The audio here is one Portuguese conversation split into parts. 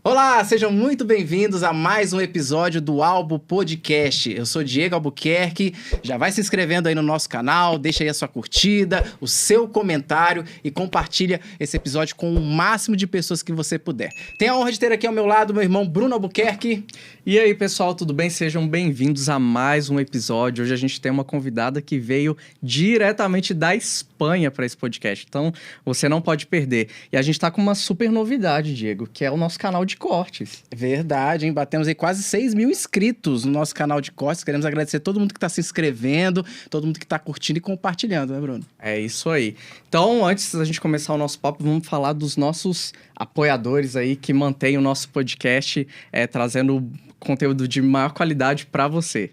Olá, sejam muito bem-vindos a mais um episódio do Albo Podcast. Eu sou Diego Albuquerque, já vai se inscrevendo aí no nosso canal, deixa aí a sua curtida, o seu comentário e compartilha esse episódio com o máximo de pessoas que você puder. Tenho a honra de ter aqui ao meu lado meu irmão Bruno Albuquerque. E aí, pessoal, tudo bem? Sejam bem-vindos a mais um episódio. Hoje a gente tem uma convidada que veio diretamente da Espanha para esse podcast, então você não pode perder. E a gente tá com uma super novidade, Diego, que é o nosso canal de cortes. Verdade, hein? Batemos aí quase 6 mil inscritos no nosso canal de cortes. Queremos agradecer a todo mundo que está se inscrevendo, todo mundo que está curtindo e compartilhando, né, Bruno? É isso aí. Então, antes da gente começar o nosso papo, vamos falar dos nossos apoiadores aí que mantêm o nosso podcast trazendo conteúdo de maior qualidade para você.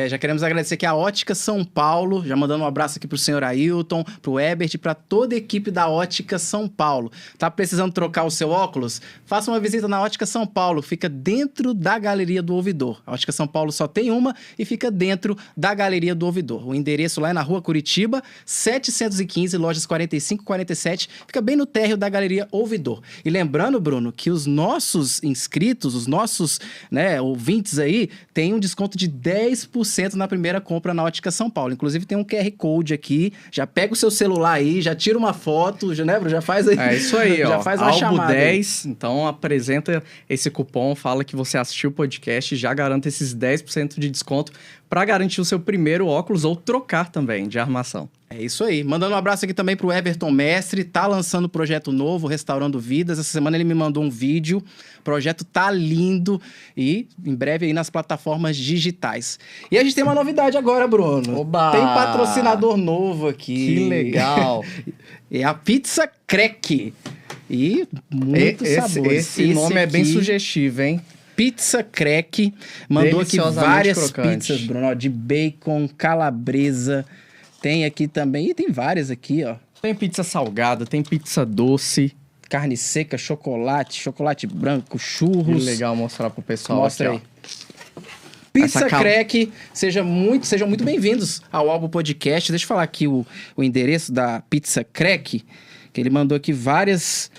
Já queremos agradecer aqui a Ótica São Paulo, já mandando um abraço aqui pro senhor Ailton, pro Ebert e para toda a equipe da Ótica São Paulo. Tá precisando trocar o seu óculos? Faça uma visita na Ótica São Paulo, fica dentro da Galeria do Ouvidor. A Ótica São Paulo só tem uma e fica dentro da Galeria do Ouvidor. O endereço lá é na Rua Curitiba, 715, lojas 45 e 47, fica bem no térreo da Galeria Ouvidor. E lembrando, Bruno, que os nossos inscritos, os nossos ouvintes aí, têm um desconto de 10% na primeira compra na Ótica São Paulo. Inclusive tem um QR Code aqui, já pega o seu celular aí, já tira uma foto, já faz aí. É isso aí, já ó. faz uma chamada 10, aí. Então apresenta esse cupom, fala que você assistiu o podcast e já garanta esses 10% de desconto para garantir o seu primeiro óculos ou trocar também de armação. É isso aí. Mandando um abraço aqui também pro Everton Mestre, tá lançando um projeto novo, Restaurando Vidas. Essa semana ele me mandou um vídeo, o projeto tá lindo e em breve aí nas plataformas digitais. E a gente tem uma novidade agora, Bruno. Oba! Tem patrocinador novo aqui. Que legal! É a Pizza Crack. E muito sabor. Esse nome é bem sugestivo, hein? Pizza Crack. Mandou aqui várias crocante. pizzas, Bruno, ó, de bacon, calabresa. Tem aqui também, e tem várias aqui, ó. Tem pizza salgada, tem pizza doce. Carne seca, chocolate branco, churros. Que legal mostrar pro pessoal. Mostra aqui, aí. Pizza Crack, sejam muito bem-vindos ao Albo Podcast. Deixa eu falar aqui o endereço da Pizza Crack, que ele mandou aqui várias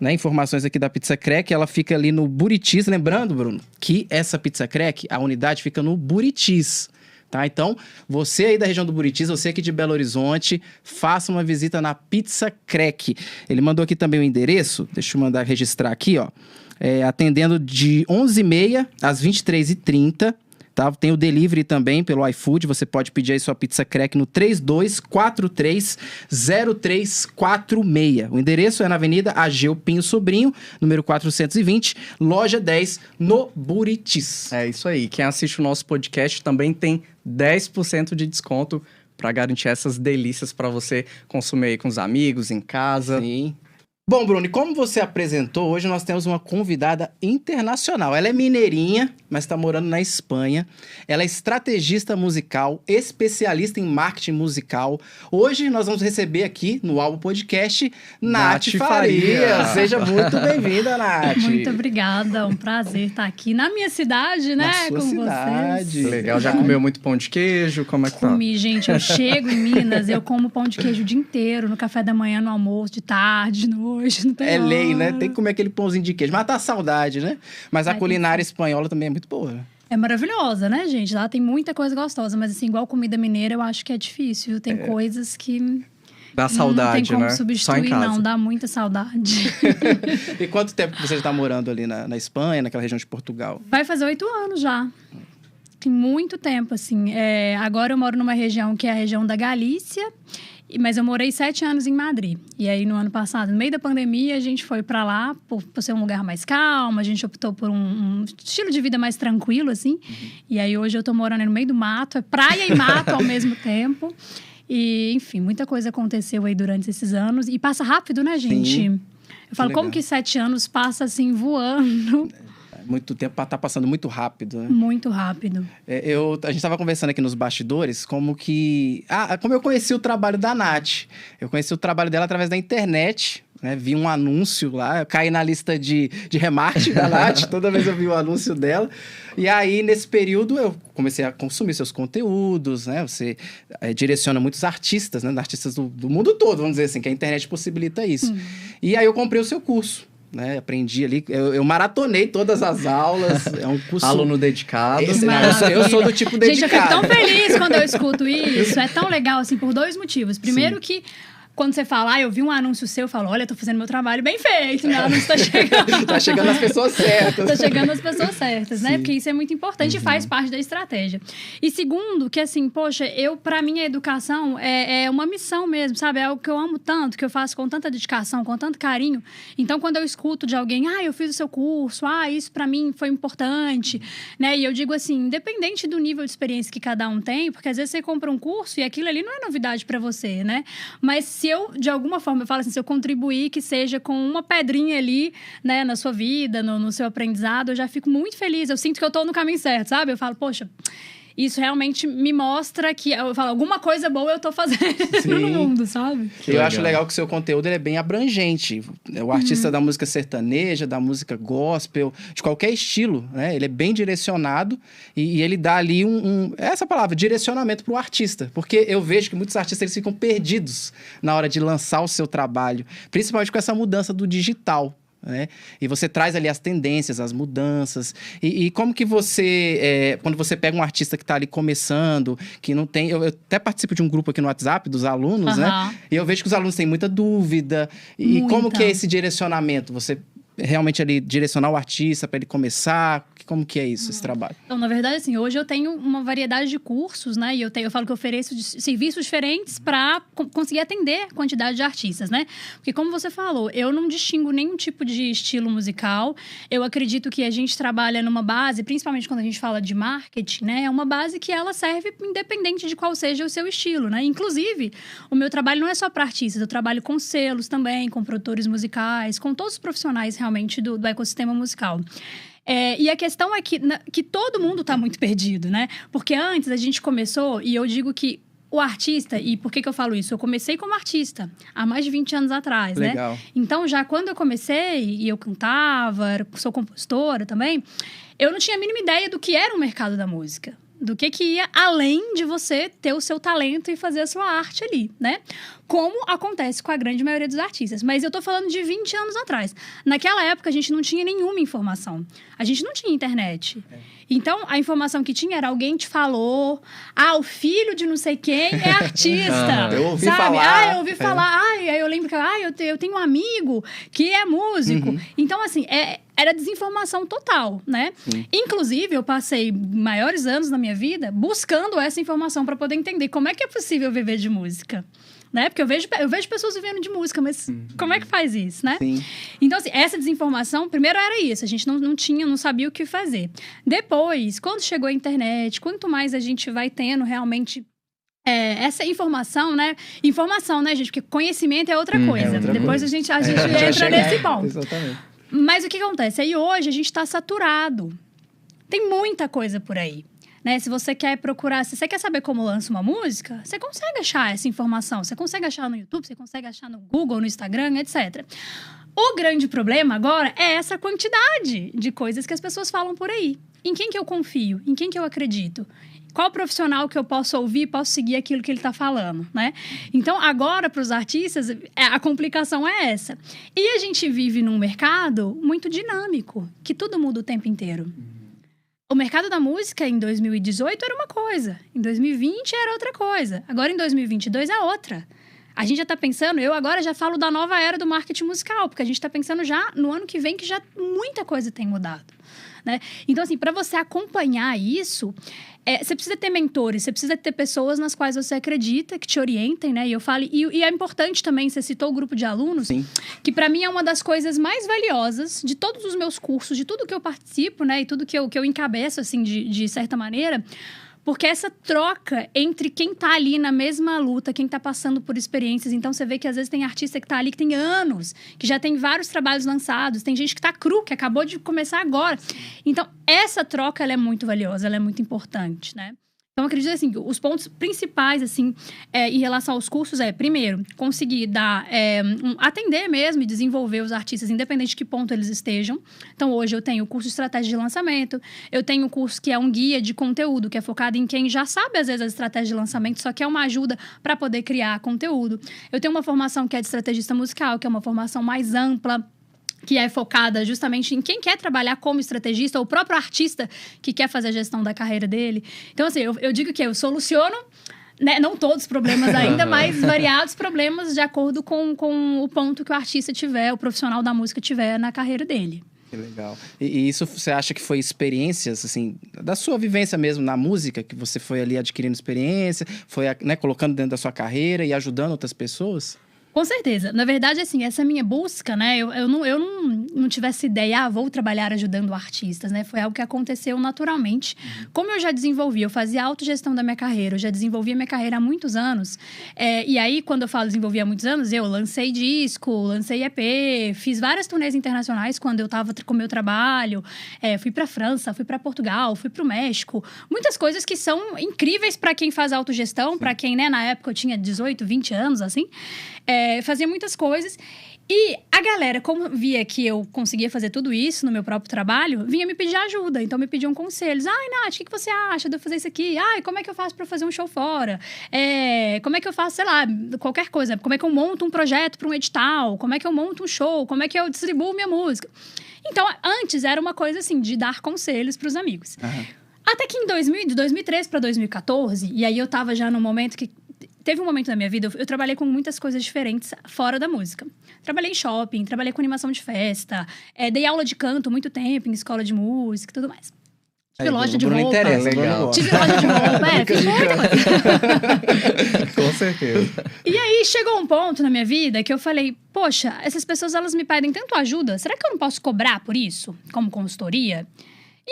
informações aqui da Pizza Crack. Ela fica ali no Buritis, lembrando, Bruno, que essa Pizza Crack, a unidade fica no Buritis. Tá? Então, você aí da região do Buritis, você aqui de Belo Horizonte, faça uma visita na Pizza Crack. Ele mandou aqui também o endereço, deixa eu mandar registrar aqui, ó. Atendendo de 11h30 às 23h30, tá? Tem o delivery também pelo iFood, você pode pedir aí sua Pizza Crack no 3243-0346. O endereço é na Avenida Ageu Pinho Sobrinho, número 420, loja 10, no Buritis. É isso aí. Quem assiste o nosso podcast também tem 10% de desconto para garantir essas delícias para você consumir aí com os amigos, em casa. Sim. Bom, Bruno, e como você apresentou, hoje nós temos uma convidada internacional. Ela é mineirinha, mas está morando na Espanha. Ela é estrategista musical, especialista em marketing musical. Hoje nós vamos receber aqui no Albo Podcast Nath Faria. Seja muito bem-vinda, Nath. Muito obrigada, um prazer estar aqui na minha cidade, né? Na sua com cidade. vocês. Legal, já comeu muito pão de queijo? Como é que tá? Comi, gente, eu chego em Minas, eu como pão de queijo o dia inteiro, no café da manhã, no almoço, de tarde, de noite. Não tem hora. Lei, né? Tem que comer aquele pãozinho de queijo. Mas tá saudade, né? Mas a culinária espanhola também é muito boa, né? É maravilhosa, né, gente? Lá tem muita coisa gostosa, mas assim, igual comida mineira, eu acho que é difícil. Tem coisas que dá saudade, não tem como né? substituir, não. Dá muita saudade. E quanto tempo você já tá morando ali na Espanha, naquela região de Portugal? Vai fazer 8 anos já. Tem muito tempo, assim. Agora eu moro numa região que é a região da Galícia. Mas eu morei 7 anos em Madrid. E aí, no ano passado, no meio da pandemia, a gente foi pra lá por ser um lugar mais calmo. A gente optou por um estilo de vida mais tranquilo, assim. Uhum. E aí, hoje eu tô morando no meio do mato. É praia e mato ao mesmo tempo. E, enfim, muita coisa aconteceu aí durante esses anos. E passa rápido, né, gente? Sim. Eu falo, como que 7 anos passa, assim, voando? Muito tempo, tá passando muito rápido, né? Muito rápido. A gente estava conversando aqui nos bastidores como eu conheci o trabalho da Nath. Eu conheci o trabalho dela através da internet, né? Vi um anúncio lá, eu caí na lista de remarketing da Nath, toda vez eu vi o anúncio dela. E aí, nesse período, eu comecei a consumir seus conteúdos, né? Você direciona muitos artistas, né? Artistas do mundo todo, vamos dizer assim, que a internet possibilita isso. E aí eu comprei o seu curso. né? Aprendi ali, eu maratonei todas as aulas, é um curso... Aluno dedicado. Eu sou do tipo dedicado. Gente, eu fico tão feliz quando eu escuto isso, é tão legal, assim, por 2 motivos. Primeiro que... Quando você fala, eu vi um anúncio seu, eu falo, olha, tô fazendo meu trabalho bem feito, meu anúncio tá chegando. Tá chegando as pessoas certas. Tá chegando as pessoas certas, né? Porque isso é muito importante e faz parte da estratégia. E segundo, que assim, poxa, pra mim a educação é uma missão mesmo, sabe? É algo que eu amo tanto, que eu faço com tanta dedicação, com tanto carinho. Então, quando eu escuto de alguém, eu fiz o seu curso, isso pra mim foi importante, né? E eu digo assim, independente do nível de experiência que cada um tem, porque às vezes você compra um curso e aquilo ali não é novidade pra você, né? Mas se eu, de alguma forma, eu falo assim, se eu contribuir, que seja com uma pedrinha ali, né, na sua vida, no seu aprendizado, eu já fico muito feliz. Eu sinto que eu tô no caminho certo, sabe? Eu falo, poxa, isso realmente me mostra que, eu falo, alguma coisa boa eu tô fazendo no mundo, sabe? Eu acho legal que o seu conteúdo ele é bem abrangente. O artista da música sertaneja, da música gospel, de qualquer estilo, né? Ele é bem direcionado e ele dá ali essa palavra, direcionamento pro artista. Porque eu vejo que muitos artistas eles ficam perdidos na hora de lançar o seu trabalho. Principalmente com essa mudança do digital. Né? E você traz ali as tendências, as mudanças. E como que você, quando você pega um artista que está ali começando, que não tem... Eu até participo de um grupo aqui no WhatsApp dos alunos, né? E eu vejo que os alunos têm muita dúvida. E como que é esse direcionamento? Você realmente ali direcionar o artista para ele começar? Como que é isso, esse trabalho? Então, na verdade, assim, hoje eu tenho uma variedade de cursos, né? E eu falo que eu ofereço serviços diferentes para conseguir atender a quantidade de artistas, né? Porque, como você falou, eu não distingo nenhum tipo de estilo musical. Eu acredito que a gente trabalha numa base, principalmente quando a gente fala de marketing, né? É uma base que ela serve independente de qual seja o seu estilo, né? Inclusive, o meu trabalho não é só para artistas. Eu trabalho com selos também, com produtores musicais, com todos os profissionais realmente do ecossistema musical. E a questão é que todo mundo está muito perdido, né? Porque antes a gente começou, e eu digo que o artista, e por que eu falo isso? Eu comecei como artista, há mais de 20 anos atrás, Legal. né? Então, já quando eu comecei, e eu cantava, sou compositora também, eu não tinha a mínima ideia do que era o mercado da música. Do que ia além de você ter o seu talento e fazer a sua arte ali, né? Como acontece com a grande maioria dos artistas. Mas eu tô falando de 20 anos atrás. Naquela época, a gente não tinha nenhuma informação. A gente não tinha internet. Então, a informação que tinha era alguém te falou, o filho de não sei quem é artista. Eu ouvi sabe? falar. Eu ouvi falar. Aí eu lembro que eu tenho um amigo que é músico. Então, assim, era desinformação total, né? Inclusive, eu passei maiores anos na minha vida buscando essa informação para poder entender como é que é possível viver de música. Né? Porque eu vejo pessoas vivendo de música, mas como é que faz isso, né? Sim. Então, assim, essa desinformação, primeiro era isso, a gente não sabia o que fazer. Depois, quando chegou a internet, quanto mais a gente vai tendo realmente essa informação, né? Informação, né, gente? Porque conhecimento é outra coisa. Depois a gente entra nesse ponto. Exatamente. Mas o que acontece? Aí hoje a gente está saturado. Tem muita coisa por aí. Né? Se você quer procurar, se você quer saber como lança uma música, você consegue achar essa informação. Você consegue achar no YouTube, você consegue achar no Google, no Instagram, etc. O grande problema agora é essa quantidade de coisas que as pessoas falam por aí. Em quem que eu confio? Em quem que eu acredito? Qual profissional que eu posso ouvir, posso seguir aquilo que ele está falando, né? Então, agora, para os artistas, a complicação é essa. E a gente vive num mercado muito dinâmico, que tudo muda o tempo inteiro. O mercado da música em 2018 era uma coisa, em 2020 era outra coisa, agora em 2022 é outra. A gente já está pensando, eu agora já falo da nova era do marketing musical, porque a gente está pensando já no ano que vem que já muita coisa tem mudado. Né? Então, assim, para você acompanhar isso, você precisa ter mentores, você precisa ter pessoas nas quais você acredita, que te orientem, né? E eu falo, e é importante também, você citou o grupo de alunos, Sim. que para mim é uma das coisas mais valiosas de todos os meus cursos, de tudo que eu participo, né? E tudo que eu encabeço, assim, de certa maneira. Porque essa troca entre quem tá ali na mesma luta, quem tá passando por experiências... Então, você vê que às vezes tem artista que tá ali, que tem anos, que já tem vários trabalhos lançados. Tem gente que tá cru, que acabou de começar agora. Então, essa troca, ela é muito valiosa, ela é muito importante, né? Então, eu acredito, assim, os pontos principais, assim, em relação aos cursos primeiro, conseguir dar, atender mesmo e desenvolver os artistas, independente de que ponto eles estejam. Então, hoje eu tenho o curso de estratégia de lançamento, eu tenho um curso que é um guia de conteúdo, que é focado em quem já sabe, às vezes, as estratégias de lançamento, só que é uma ajuda para poder criar conteúdo. Eu tenho uma formação que é de estrategista musical, que é uma formação mais ampla, que é focada justamente em quem quer trabalhar como estrategista, ou o próprio artista que quer fazer a gestão da carreira dele. Então, assim, eu digo que eu soluciono, né, não todos os problemas ainda, mas variados problemas de acordo com o ponto que o artista tiver, o profissional da música tiver na carreira dele. Que legal. E isso você acha que foi experiências, assim, da sua vivência mesmo na música, que você foi ali adquirindo experiência, foi, né, colocando dentro da sua carreira e ajudando outras pessoas? Com certeza. Na verdade, assim, essa minha busca, né? Eu não tivesse ideia, vou trabalhar ajudando artistas, né? Foi algo que aconteceu naturalmente. Como eu já desenvolvi, eu fazia autogestão da minha carreira, eu já desenvolvi a minha carreira há muitos anos. E aí, quando eu falo desenvolvi há muitos anos, eu lancei disco, lancei EP, fiz várias turnês internacionais quando eu tava com o meu trabalho. Fui pra França, fui pra Portugal, fui pro México. Muitas coisas que são incríveis pra quem faz autogestão, pra quem, né, na época eu tinha 18, 20 anos, assim. Fazia muitas coisas. E a galera, como via que eu conseguia fazer tudo isso no meu próprio trabalho, vinha me pedir ajuda. Então, me pediam conselhos. Ai, Nath, o que você acha de eu fazer isso aqui? Ai, como é que eu faço pra fazer um show fora? Como é que eu faço, sei lá, qualquer coisa. Como é que eu monto um projeto pra um edital? Como é que eu monto um show? Como é que eu distribuo minha música? Então, antes era uma coisa assim, de dar conselhos pros amigos. Aham. Até que de 2013 pra 2014, e aí eu tava já no momento que... Teve um momento na minha vida, eu trabalhei com muitas coisas diferentes fora da música. Trabalhei em shopping, trabalhei com animação de festa, dei aula de canto muito tempo em escola de música e tudo mais. Tive loja de roupa. Legal. Tive loja de roupa, fiz muita coisa. Com certeza. E aí, chegou um ponto na minha vida que eu falei, poxa, essas pessoas, elas me pedem tanto ajuda, será que eu não posso cobrar por isso, como consultoria?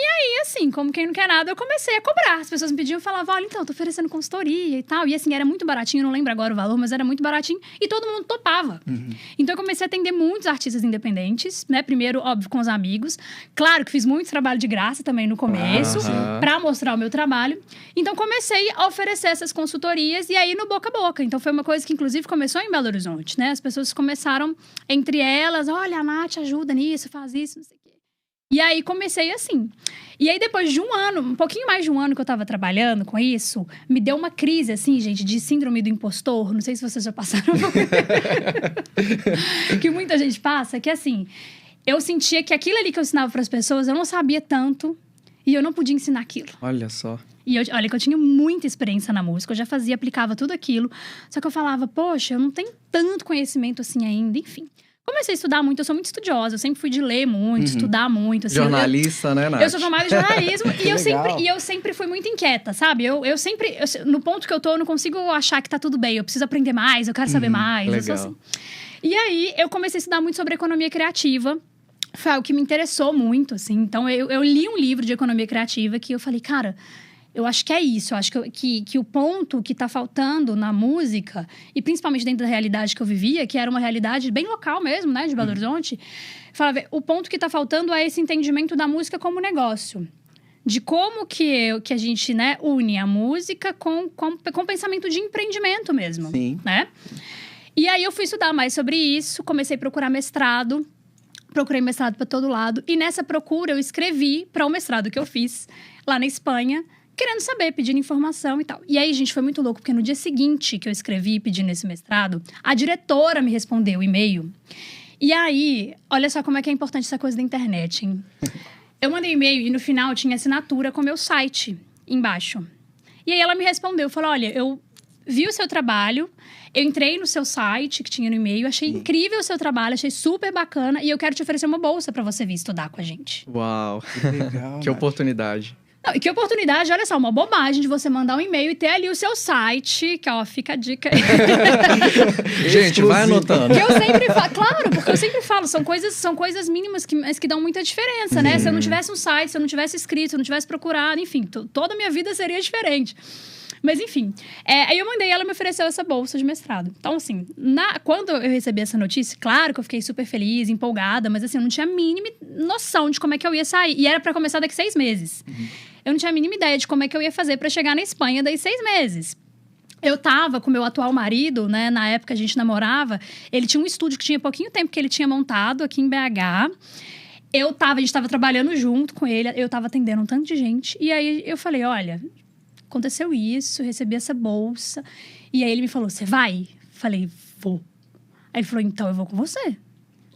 E aí, assim, como quem não quer nada, eu comecei a cobrar. As pessoas me pediam, eu falava, olha, então, eu tô oferecendo consultoria e tal. E assim, era muito baratinho, não lembro agora o valor, mas era muito baratinho. E todo mundo topava. Então, eu comecei a atender muitos artistas independentes, né? Primeiro, óbvio, com os amigos. Claro que fiz muito trabalho de graça também no começo, pra mostrar o meu trabalho. Então, comecei a oferecer essas consultorias e aí no boca a boca. Então, foi uma coisa que, inclusive, começou em Belo Horizonte, né? As pessoas começaram, entre elas, olha, a Nath ajuda nisso, faz isso, não sei o quê. E aí, comecei assim. E aí, depois de um ano, um pouquinho mais de um ano que eu tava trabalhando com isso, me deu uma crise, assim, gente, de síndrome do impostor. Não sei se vocês já passaram. Que muita gente passa, que assim, eu sentia que aquilo ali que eu ensinava pras pessoas, eu não sabia tanto e eu não podia ensinar aquilo. Olha só. E olha que eu tinha muita experiência na música, eu já fazia, aplicava tudo aquilo. Só que eu falava, poxa, eu não tenho tanto conhecimento assim ainda, enfim. Comecei a estudar muito, eu sou muito estudiosa, eu sempre fui de ler muito, estudar muito. Assim, jornalista, né, Nath? Eu sou formada em jornalismo e eu sempre fui muito inquieta, sabe? Eu sempre, no ponto que eu tô, eu não consigo achar que tá tudo bem, eu preciso aprender mais, eu quero saber mais, eu sou assim. E aí, eu comecei a estudar muito sobre economia criativa, foi algo que me interessou muito, assim. Então, eu li um livro de economia criativa que eu falei, cara... Eu acho que é isso, eu acho que o ponto que tá faltando na música, e principalmente dentro da realidade que eu vivia, que era uma realidade bem local mesmo, né, de Belo Horizonte, falava, o ponto que tá faltando é esse entendimento da música como negócio. De como que a gente, né, une a música com pensamento de empreendimento mesmo, né? E aí eu fui estudar mais sobre isso, comecei a procurar mestrado, procurei mestrado para todo lado, e nessa procura eu escrevi para o mestrado que eu fiz lá na Espanha, querendo saber, pedindo informação e tal. E aí, gente, foi muito louco, porque no dia seguinte que eu escrevi pedindo esse mestrado, a diretora me respondeu o e-mail. E aí, olha só como é que é importante essa coisa da internet, hein? Eu mandei e-mail e no final tinha assinatura com o meu site embaixo. E aí ela me respondeu, falou, olha, eu vi o seu trabalho, eu entrei no seu site que tinha no e-mail, achei incrível o seu trabalho, achei super bacana e eu quero te oferecer uma bolsa pra você vir estudar com a gente. Uau, que legal. Que oportunidade. Não, e que oportunidade, olha só, uma bobagem de você mandar um e-mail e ter ali o seu site, que ó, fica a dica aí. Gente, vai anotando. Que eu sempre falo, claro, porque eu sempre falo, são coisas mínimas mas que dão muita diferença, né? Se eu não tivesse um site, se eu não tivesse escrito, se eu não tivesse procurado, enfim, toda a minha vida seria diferente. Mas enfim, aí eu mandei, ela me ofereceu essa bolsa de mestrado. Então assim, quando eu recebi essa notícia, claro que eu fiquei super feliz, empolgada, mas assim, eu não tinha a mínima noção de como é que eu ia sair. E era pra começar daqui 6 meses. Eu não tinha a mínima ideia de como é que eu ia fazer pra chegar na Espanha daí 6 meses. Eu tava com meu atual marido, né? Na época a gente namorava. Ele tinha um estúdio que tinha pouquinho tempo que ele tinha montado aqui em BH. A gente tava trabalhando junto com ele. Eu tava atendendo um tanto de gente. E aí eu falei, olha, aconteceu isso, recebi essa bolsa. E aí ele me falou, você vai? Falei, vou. Aí ele falou, então eu vou com você.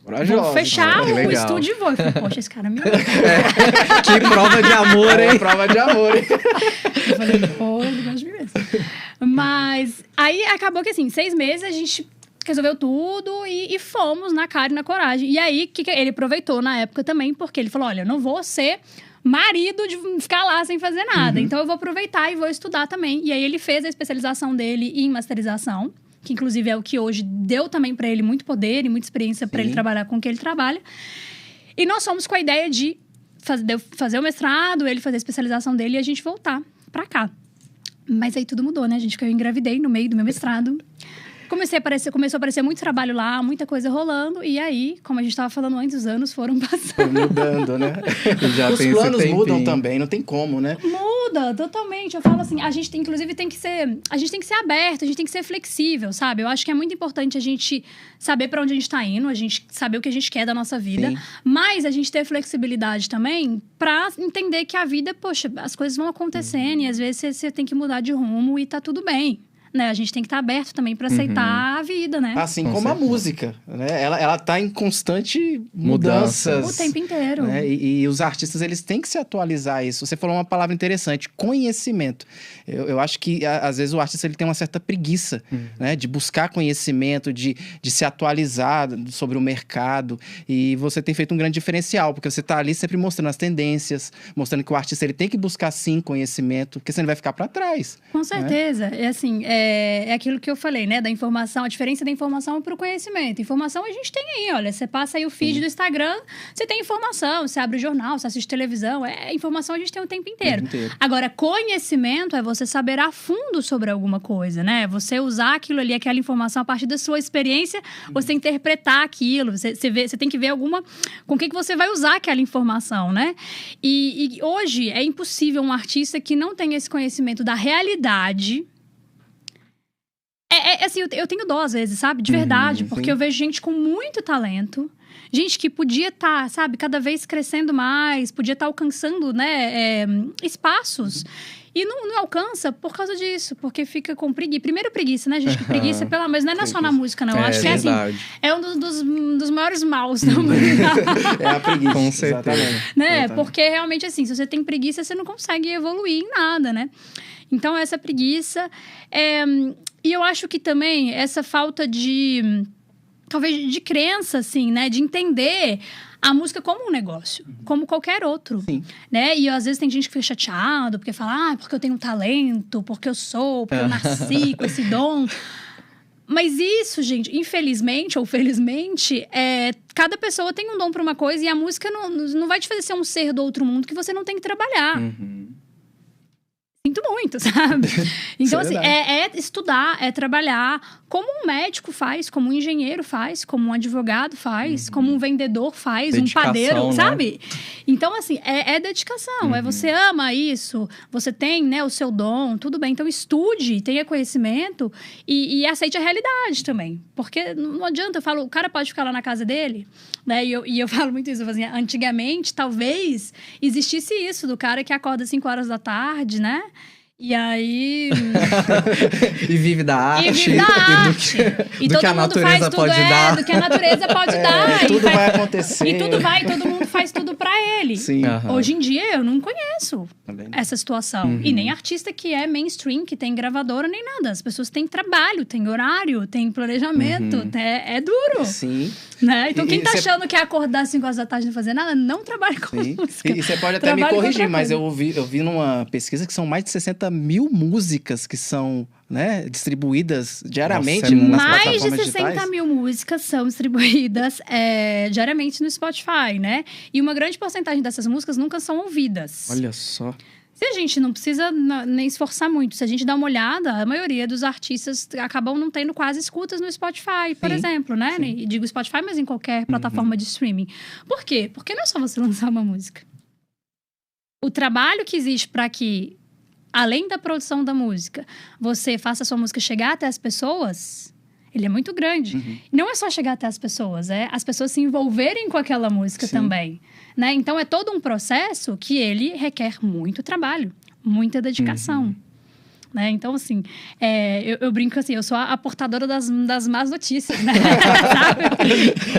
Vou fechar o legal. estúdio e vou. Eu falei, poxa, esse cara me ama. Que prova de amor, hein? Prova de amor, hein? Eu falei, pô, ele gosta de mim mesmo. Mas aí acabou que assim, 6 meses a gente resolveu tudo e fomos na cara e na coragem. E aí, que ele aproveitou na época também, porque ele falou, olha, eu não vou ser marido de ficar lá sem fazer nada. Então, eu vou aproveitar e vou estudar também. E aí, ele fez a especialização dele em masterização, que inclusive é o que hoje deu também para ele muito poder e muita experiência para ele trabalhar com o que ele trabalha. E nós fomos com a ideia de fazer o mestrado, ele fazer a especialização dele e a gente voltar para cá. Mas aí tudo mudou, né? Eu engravidei no meio do meu mestrado. Começou a aparecer muito trabalho lá, muita coisa rolando. E aí, como a gente estava falando antes, os anos foram passando. Foi mudando, né? Já Os tem planos esse mudam tempinho. também, não tem como, né? Muda, totalmente. Eu falo assim, a gente tem que ser aberto, a gente tem que ser flexível, sabe? Eu acho que é muito importante a gente saber para onde a gente tá indo, a gente saber o que a gente quer da nossa vida. Sim. Mas a gente ter flexibilidade também para entender que a vida, poxa, as coisas vão acontecendo e às vezes você tem que mudar de rumo e tá tudo bem. Né? A gente tem que estar aberto também para aceitar a vida, né? Assim Com como a certeza. música, né? Ela tá em constante mudanças. O tempo inteiro. Né? E os artistas, eles têm que se atualizar a isso. Você falou uma palavra interessante, conhecimento. Eu acho que, às vezes, o artista ele tem uma certa preguiça, né? De buscar conhecimento, de se atualizar sobre o mercado. E você tem feito um grande diferencial, porque você tá ali sempre mostrando as tendências, mostrando que o artista ele tem que buscar, sim, conhecimento, porque senão ele vai ficar para trás. Com certeza. É assim, é aquilo que eu falei, né? Da informação, a diferença da informação para o conhecimento. Informação a gente tem aí, olha. Você passa aí o feed do Instagram, você tem informação. Você abre o jornal, você assiste televisão. Informação a gente tem o tempo inteiro. Agora, conhecimento é você saber a fundo sobre alguma coisa, né? Você usar aquilo ali, aquela informação a partir da sua experiência, você interpretar aquilo. Você tem que ver com o que você vai usar aquela informação, né? E hoje é impossível um artista que não tenha esse conhecimento da realidade. Assim, eu tenho dó às vezes, sabe? De verdade. Porque eu vejo gente com muito talento. Gente que podia estar, sabe? Cada vez crescendo mais. Podia estar alcançando, né? Espaços. E não alcança por causa disso. Porque fica com preguiça. Primeiro preguiça, né, gente? Que preguiça, mas não é só na música, não. Eu acho que é assim. É um dos maiores maus da música. É a preguiça. Com certeza. Exatamente. Né? Exatamente. Porque realmente, assim, se você tem preguiça, você não consegue evoluir em nada, né? Então, essa preguiça... E eu acho que também essa falta de... Talvez de crença, assim, né? De entender a música como um negócio. Como qualquer outro. Sim. Né? E às vezes tem gente que fica chateado. Porque fala, porque eu tenho um talento. Porque eu nasci com esse dom. Mas isso, gente, infelizmente ou felizmente, cada pessoa tem um dom para uma coisa. E a música não vai te fazer ser um ser do outro mundo que você não tem que trabalhar. Sinto muito, sabe? Então, assim, é estudar, é trabalhar como um médico faz, como um engenheiro faz, como um advogado faz, como um vendedor faz, Dedicação, um padeiro, né? Sabe? Então, assim, é dedicação. Você ama isso, você tem, né, o seu dom, tudo bem. Então, estude, tenha conhecimento e aceite a realidade também. Porque não adianta, eu falo, o cara pode ficar lá na casa dele, né? E eu falo muito isso, assim, antigamente, talvez, existisse isso, do cara que acorda às 5 horas da tarde, né? E aí... E vive da arte. E vive da arte. E do que a natureza pode dar. Do que a natureza pode dar. Tudo vai acontecer. E todo mundo faz tudo pra ele. Sim. Hoje em dia, eu não conheço Também. essa situação. E nem artista que é mainstream, que tem gravadora, nem nada. As pessoas têm trabalho, têm horário, têm planejamento. É duro. Sim. Né? Então, quem tá cê... achando que é acordar às 5 horas da tarde e não fazer nada, não trabalha com Sim. música. E você pode até Trabalhe me com corrigir, outra mas coisa. eu vi numa pesquisa que são mais de 60 mil músicas que são, né, distribuídas diariamente Nossa, nas Mais de plataformas 60 digitais. mil músicas são distribuídas diariamente no Spotify, né? E uma grande porcentagem dessas músicas nunca são ouvidas. Olha só. Se a gente não precisa nem esforçar muito, se a gente dá uma olhada, a maioria dos artistas acabam não tendo quase escutas no Spotify, por exemplo, né? E digo Spotify, mas em qualquer plataforma de streaming. Por quê? Porque não é só você lançar uma música. O trabalho que existe para que, além da produção da música, você faça a sua música chegar até as pessoas, ele é muito grande. Não é só chegar até as pessoas, é as pessoas se envolverem com aquela música também. Né? Então, é todo um processo que ele requer muito trabalho, muita dedicação. Né? Então, assim, eu brinco assim, eu sou a portadora das más notícias, né? Sabe?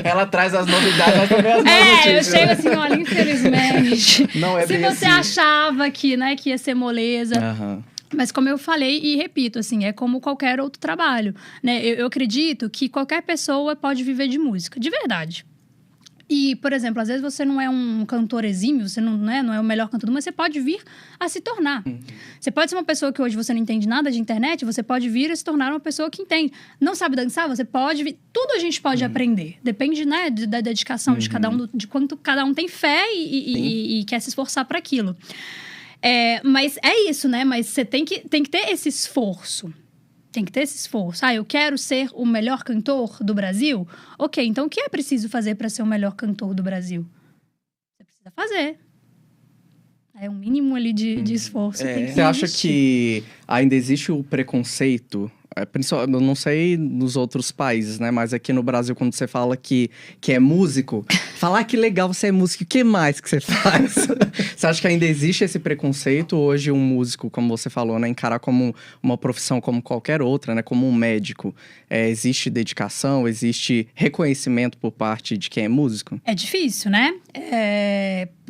Ela traz as novidades, mas também as más Eu notícias. chego assim, olha, infelizmente. Não é Se bem você assim. achava que, né, que ia ser moleza. Aham. Mas como eu falei e repito, assim, é como qualquer outro trabalho, né? Eu acredito que qualquer pessoa pode viver de música, de verdade. E, por exemplo, às vezes você não é um cantor exímio, você não é o melhor cantor do mundo, mas você pode vir a se tornar. Você pode ser uma pessoa que hoje você não entende nada de internet, você pode vir a se tornar uma pessoa que entende. Não sabe dançar, você pode vir... Tudo a gente pode aprender. Depende, né, da dedicação de cada um, de quanto cada um tem fé e quer se esforçar para aquilo. Mas é isso, né? Mas você tem que ter esse esforço. Tem que ter esse esforço. Eu quero ser o melhor cantor do Brasil? Ok, então o que é preciso fazer para ser o melhor cantor do Brasil? Você precisa fazer. É um mínimo ali de esforço. Tem que Você acha existir. que ainda existe o preconceito? Eu não sei nos outros países, né? Mas aqui no Brasil, quando você fala que é músico, falar que legal, você é músico, o que mais que você faz? Você acha que ainda existe esse preconceito? Hoje, um músico, como você falou, né? Encarar como uma profissão como qualquer outra, né? Como um médico. Existe dedicação, existe reconhecimento por parte de quem é músico? É difícil, né?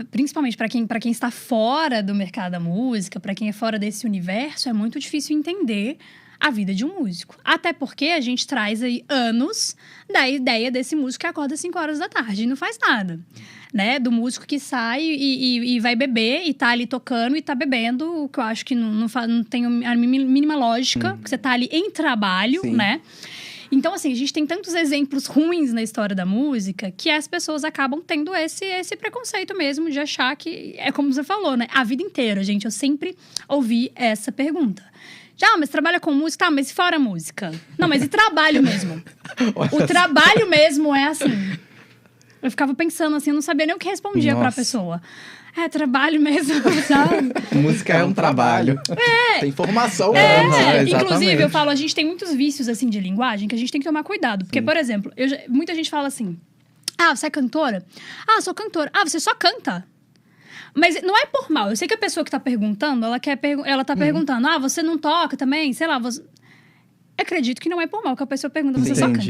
Principalmente para quem está fora do mercado da música, para quem é fora desse universo, é muito difícil entender a vida de um músico. Até porque a gente traz aí anos da ideia desse músico que acorda às 5 horas da tarde e não faz nada, né? Do músico que sai e vai beber e tá ali tocando e tá bebendo, o que eu acho que não tem a mínima lógica, porque você tá ali em trabalho, Sim. né? Então, assim, a gente tem tantos exemplos ruins na história da música que as pessoas acabam tendo esse preconceito mesmo de achar que... É como você falou, né? A vida inteira, gente, eu sempre ouvi essa pergunta. Mas trabalha com música? Tá, mas e fora música? Não, mas e trabalho mesmo? O trabalho mesmo é assim. Eu ficava pensando assim, eu não sabia nem o que respondia pra pessoa. Trabalho mesmo, sabe? Música é um trabalho. Tem formação. Exatamente. Inclusive, eu falo, a gente tem muitos vícios, assim, de linguagem que a gente tem que tomar cuidado. Porque, por exemplo, muita gente fala assim, você é cantora? Sou cantora. Você só canta? Mas não é por mal. Eu sei que a pessoa que tá perguntando, ela tá perguntando, você não toca também? Sei lá, você... Eu acredito que não é por mal que a pessoa pergunta, você só canta.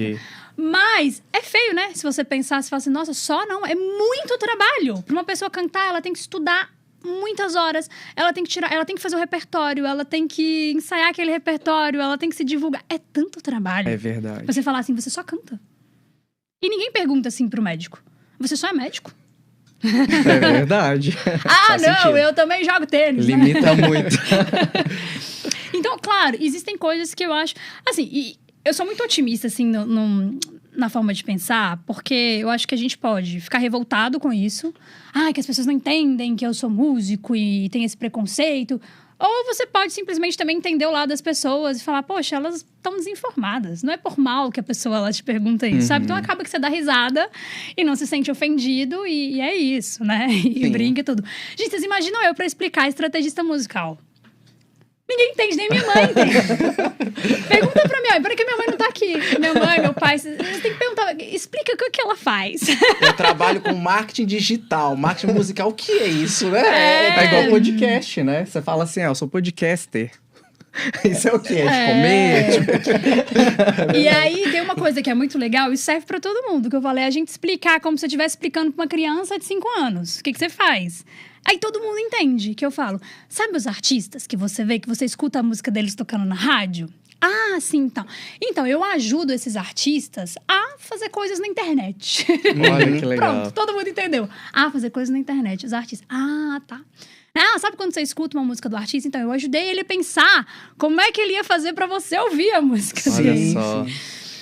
Mas é feio, né? Se você pensar, você fala assim, nossa, só não. É muito trabalho. Pra uma pessoa cantar, ela tem que estudar muitas horas. Ela tem que fazer o repertório, ela tem que ensaiar aquele repertório, ela tem que se divulgar. É tanto trabalho. É verdade. Você falar assim, você só canta. E ninguém pergunta assim pro médico. Você só é médico? É verdade. Faz sentido. Eu também jogo tênis. Né? Limita muito. Então, claro, existem coisas que eu acho... Assim, e eu sou muito otimista, assim, na forma de pensar, porque eu acho que a gente pode ficar revoltado com isso. Que as pessoas não entendem que eu sou músico e tem esse preconceito. Ou você pode simplesmente também entender o lado das pessoas e falar, poxa, elas estão desinformadas. Não é por mal que a pessoa ela te pergunta isso, sabe? Então acaba que você dá risada e não se sente ofendido e é isso, né? E brinca e tudo. Gente, vocês imaginam eu pra explicar estrategista musical? Ninguém entende, nem minha mãe entende. Pergunta pra minha mãe, para que minha mãe não tá aqui? Minha mãe, meu pai, você tem que perguntar, explica o que ela faz. Eu trabalho com marketing digital, marketing musical, o que é isso, né? É igual podcast, né? Você fala assim, eu sou podcaster. Isso é o quê? É de comer? E aí, tem uma coisa que é muito legal, e serve pra todo mundo, que eu falei, a gente explicar como se você estivesse explicando pra uma criança de 5 anos. O que você faz? Aí todo mundo entende, que eu falo, sabe os artistas que você vê, que você escuta a música deles tocando na rádio? Sim, então. Então, eu ajudo esses artistas a fazer coisas na internet. Olha que legal. Pronto, todo mundo entendeu. Fazer coisas na internet, os artistas. Tá. Sabe quando você escuta uma música do artista? Então, eu ajudei ele a pensar como é que ele ia fazer pra você ouvir a música dele. Olha só.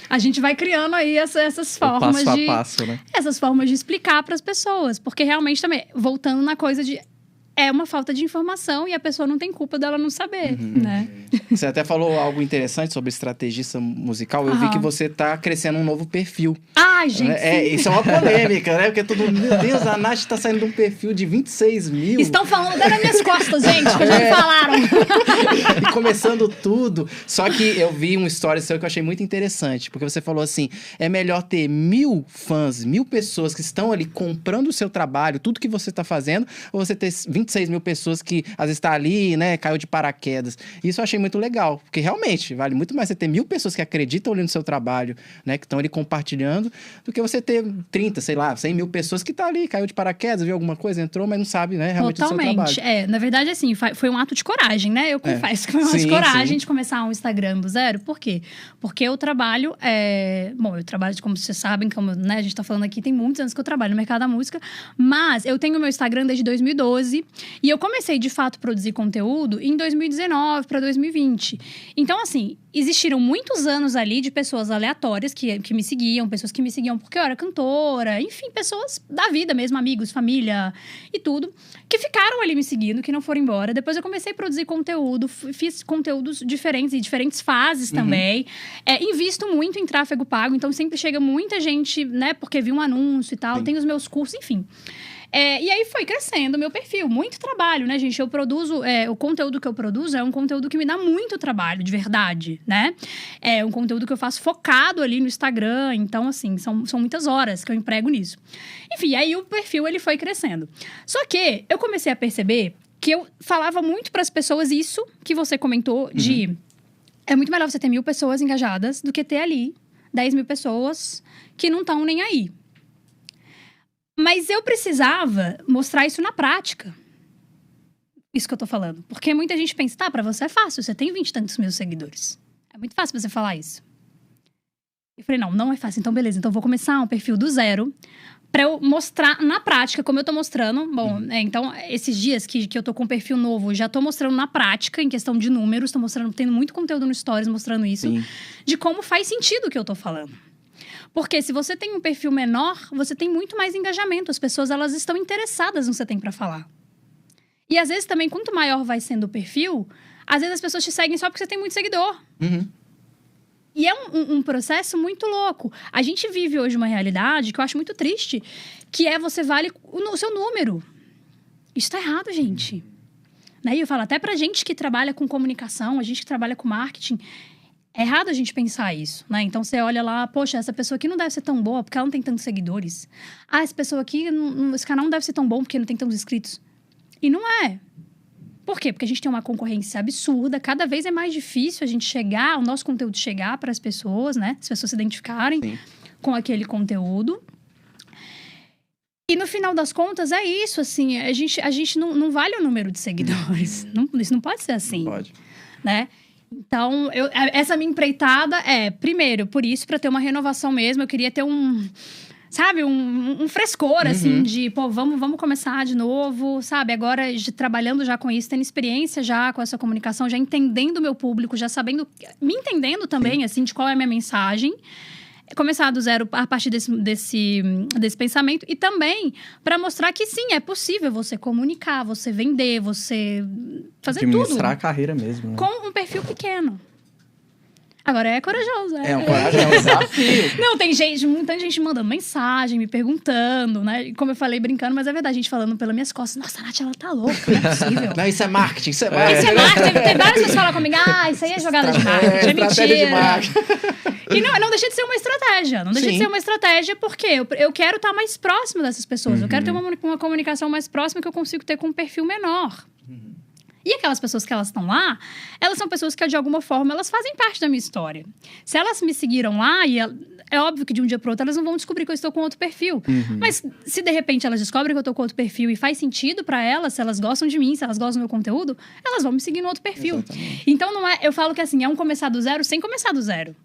A gente vai criando aí essas formas passo a passo, né? Essas formas de explicar para as pessoas. Porque realmente também, voltando na coisa de... É uma falta de informação e a pessoa não tem culpa dela não saber, né? Você até falou algo interessante sobre estrategista musical. Eu vi que você tá crescendo um novo perfil. Gente, isso é uma polêmica, né? Porque todo mundo... Meu Deus, a Nath tá saindo de um perfil de 26 mil. Estão falando até nas minhas costas, gente, que já me falaram. E começando tudo. Só que eu vi um story seu que eu achei muito interessante. Porque você falou assim, é melhor ter 1000 fãs, 1000 pessoas que estão ali comprando o seu trabalho, tudo que você tá fazendo, ou você ter 26 26 mil pessoas que às vezes tá ali, né, caiu de paraquedas. Isso eu achei muito legal, porque realmente vale muito mais você ter 1.000 pessoas que acreditam ali no seu trabalho, né, que estão ali compartilhando, do que você ter 30, sei lá, 100 mil pessoas que tá ali, caiu de paraquedas, viu alguma coisa, entrou, mas não sabe, né, realmente do seu trabalho. Na verdade, assim, foi um ato de coragem, né? Eu confesso que foi um ato de coragem de começar um Instagram do zero. Por quê? Porque eu trabalho, eu trabalho, como vocês sabem, como, né, a gente tá falando aqui, tem muitos anos que eu trabalho no mercado da música, mas eu tenho o meu Instagram desde 2012 e eu comecei, de fato, a produzir conteúdo em 2019 para 2020. Então, assim, existiram muitos anos ali de pessoas aleatórias que me seguiam, pessoas que me seguiam porque eu era cantora, enfim, pessoas da vida mesmo, amigos, família e tudo, que ficaram ali me seguindo, que não foram embora. Depois eu comecei a produzir conteúdo, fiz conteúdos diferentes, em diferentes fases também. Invisto muito em tráfego pago, então sempre chega muita gente, né, porque viu um anúncio e tal, tem os meus cursos, enfim. E aí foi crescendo o meu perfil, muito trabalho, né, gente? Eu produzo, o conteúdo que eu produzo é um conteúdo que me dá muito trabalho, de verdade, né? É um conteúdo que eu faço focado ali no Instagram, então, assim, são muitas horas que eu emprego nisso. Enfim, aí o perfil, ele foi crescendo. Só que eu comecei a perceber que eu falava muito para as pessoas isso que você comentou, de... É muito melhor você ter 1.000 pessoas engajadas do que ter ali 10 mil pessoas que não estão nem aí. Mas eu precisava mostrar isso na prática. Isso que eu tô falando. Porque muita gente pensa, tá, pra você é fácil, você tem 20 e tantos mil seguidores. É muito fácil você falar isso. Eu falei, não é fácil. Então, beleza. Então, eu vou começar um perfil do zero pra eu mostrar na prática, como eu tô mostrando. Bom, então, esses dias que eu tô com um perfil novo, já tô mostrando na prática, em questão de números. Tô mostrando, tendo muito conteúdo no Stories mostrando isso. De como faz sentido o que eu tô falando. Porque se você tem um perfil menor, você tem muito mais engajamento. As pessoas, elas estão interessadas no que você tem pra falar. E às vezes também, quanto maior vai sendo o perfil, às vezes as pessoas te seguem só porque você tem muito seguidor. E é um processo muito louco. A gente vive hoje uma realidade que eu acho muito triste, que é você vale o seu número. Isso tá errado, gente. Né? E eu falo até pra gente que trabalha com comunicação, a gente que trabalha com marketing... É errado a gente pensar isso, né? Então, você olha lá, poxa, essa pessoa aqui não deve ser tão boa porque ela não tem tantos seguidores. Ah, essa pessoa aqui, esse canal não deve ser tão bom porque não tem tantos inscritos. E não é. Por quê? Porque a gente tem uma concorrência absurda, cada vez é mais difícil a gente chegar, o nosso conteúdo chegar para as pessoas, né? As pessoas se identificarem com aquele conteúdo. E no final das contas, é isso, assim, a gente não vale o número de seguidores. Isso não pode ser assim. Não pode. Né? Então, essa minha empreitada primeiro, por isso, para ter uma renovação mesmo, eu queria ter um frescor, assim, de, vamos começar de novo, sabe? Agora, trabalhando já com isso, tendo experiência já com essa comunicação, já entendendo o meu público, já sabendo, me entendendo também, assim, de qual é a minha mensagem. Começar do zero a partir desse pensamento. E também para mostrar que sim, é possível você comunicar, você vender, você fazer tudo. Administrar a carreira mesmo, né? Com um perfil pequeno. Agora é corajoso, É um desafio. Não, tem muita gente mandando mensagem, me perguntando, né? E como eu falei, brincando, mas é verdade, a gente falando pelas minhas costas. Nossa, a Nath, ela tá louca, não é possível. Não, isso é marketing, Isso é marketing. Tem várias pessoas que falam comigo, isso aí é jogada de marketing, é mentira. De marketing. E não deixa de ser uma estratégia. Não deixa de ser uma estratégia porque eu quero estar mais próximo dessas pessoas. Eu quero ter uma comunicação mais próxima que eu consigo ter com um perfil menor. E aquelas pessoas que elas estão lá, elas são pessoas que, de alguma forma, elas fazem parte da minha história. Se elas me seguiram lá, é óbvio que de um dia para outro elas não vão descobrir que eu estou com outro perfil. Mas se, de repente, elas descobrem que eu estou com outro perfil e faz sentido para elas, se elas gostam de mim, se elas gostam do meu conteúdo, elas vão me seguir no outro perfil. Exatamente. Então, eu falo que, assim, é um começar do zero sem começar do zero.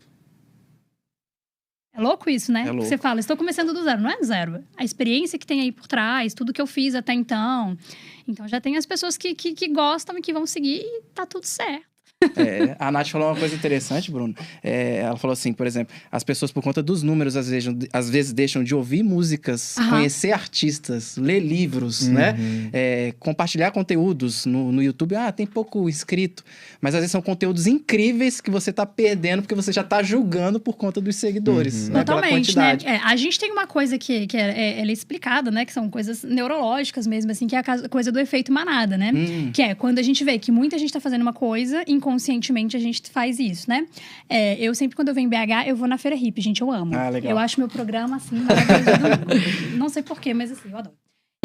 É louco isso, né? É louco. Você fala, estou começando do zero. Não é do zero. A experiência que tem aí por trás, tudo que eu fiz até então. Então, já tem as pessoas que gostam e que vão seguir e tá tudo certo. A Nath falou uma coisa interessante, Bruno. Ela falou assim, por exemplo, as pessoas, por conta dos números, às vezes deixam de ouvir músicas, conhecer artistas, ler livros, né? Compartilhar conteúdos no YouTube. Tem pouco inscrito. Mas às vezes são conteúdos incríveis que você tá perdendo porque você já tá julgando por conta dos seguidores. Né? Totalmente, né? A gente tem uma coisa que ela é explicada, né? Que são coisas neurológicas mesmo, assim, que é a coisa do efeito manada, né? Que é quando a gente vê que muita gente tá fazendo uma coisa, inconscientemente a gente faz isso, né? Eu sempre, quando eu venho em BH, eu vou na Feira Hippie, gente, eu amo. Legal. Eu acho meu programa, assim, maravilhoso. Não sei porquê, mas assim, eu adoro.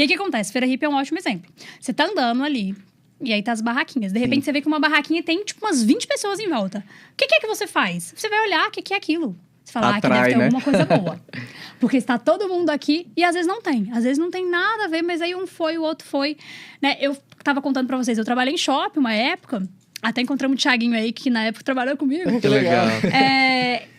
E aí, o que acontece? Feira hippie é um ótimo exemplo. Você tá andando ali, e aí tá as barraquinhas. De repente, você vê que uma barraquinha tem, tipo, umas 20 pessoas em volta. O que é que você faz? Você vai olhar o que é aquilo. Você fala, aqui deve ter alguma coisa boa. Porque está todo mundo aqui e às vezes não tem. Às vezes não tem nada a ver, mas aí um foi, o outro foi. Né? Eu tava contando pra vocês, eu trabalhei em shopping uma época. Até encontramos o Thiaguinho aí, que na época trabalhou comigo. Que legal.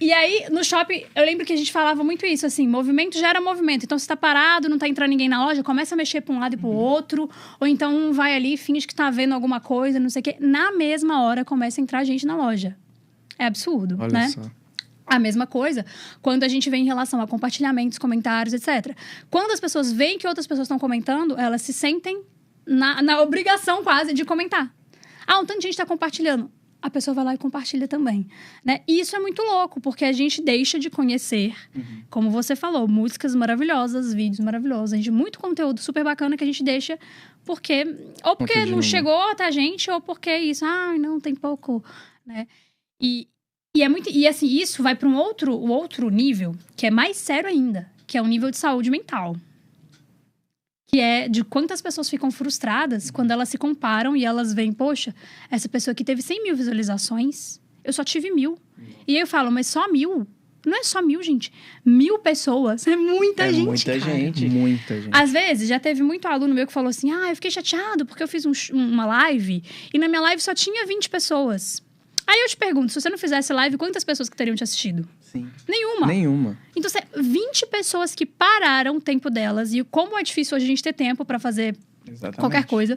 E aí, no shopping, eu lembro que a gente falava muito isso, assim, movimento gera movimento. Então, se tá parado, não tá entrando ninguém na loja, começa a mexer pra um lado e pro outro. Ou então, vai ali, finge que tá vendo alguma coisa, não sei o quê. Na mesma hora, começa a entrar gente na loja. É absurdo, Olha né? só. A mesma coisa quando a gente vê em relação a compartilhamentos, comentários, etc. Quando as pessoas veem que outras pessoas estão comentando, elas se sentem na obrigação quase de comentar. Um tanto de gente está compartilhando. A pessoa vai lá e compartilha também, né? E isso é muito louco, porque a gente deixa de conhecer, como você falou, músicas maravilhosas, vídeos maravilhosos. A gente muito conteúdo super bacana que a gente deixa porque... Ou porque não chegou até a gente, ou porque isso... não, tem pouco, né? E é muito... E assim, isso vai para um outro nível, que é mais sério ainda, que é o nível de saúde mental. Que é de quantas pessoas ficam frustradas quando elas se comparam e elas veem, poxa, essa pessoa aqui teve 100 mil visualizações, eu só tive 1000. E aí eu falo, mas só 1000? Não é só 1000, gente. 1000 pessoas é muita gente, muita cara. gente. Muita gente. Às vezes, já teve muito aluno meu que falou assim, eu fiquei chateado porque eu fiz uma live e na minha live só tinha 20 pessoas. Aí eu te pergunto, se você não fizesse live, quantas pessoas que teriam te assistido? Sim. Nenhuma. Então, 20 pessoas que pararam o tempo delas. E como é difícil hoje a gente ter tempo pra fazer qualquer coisa.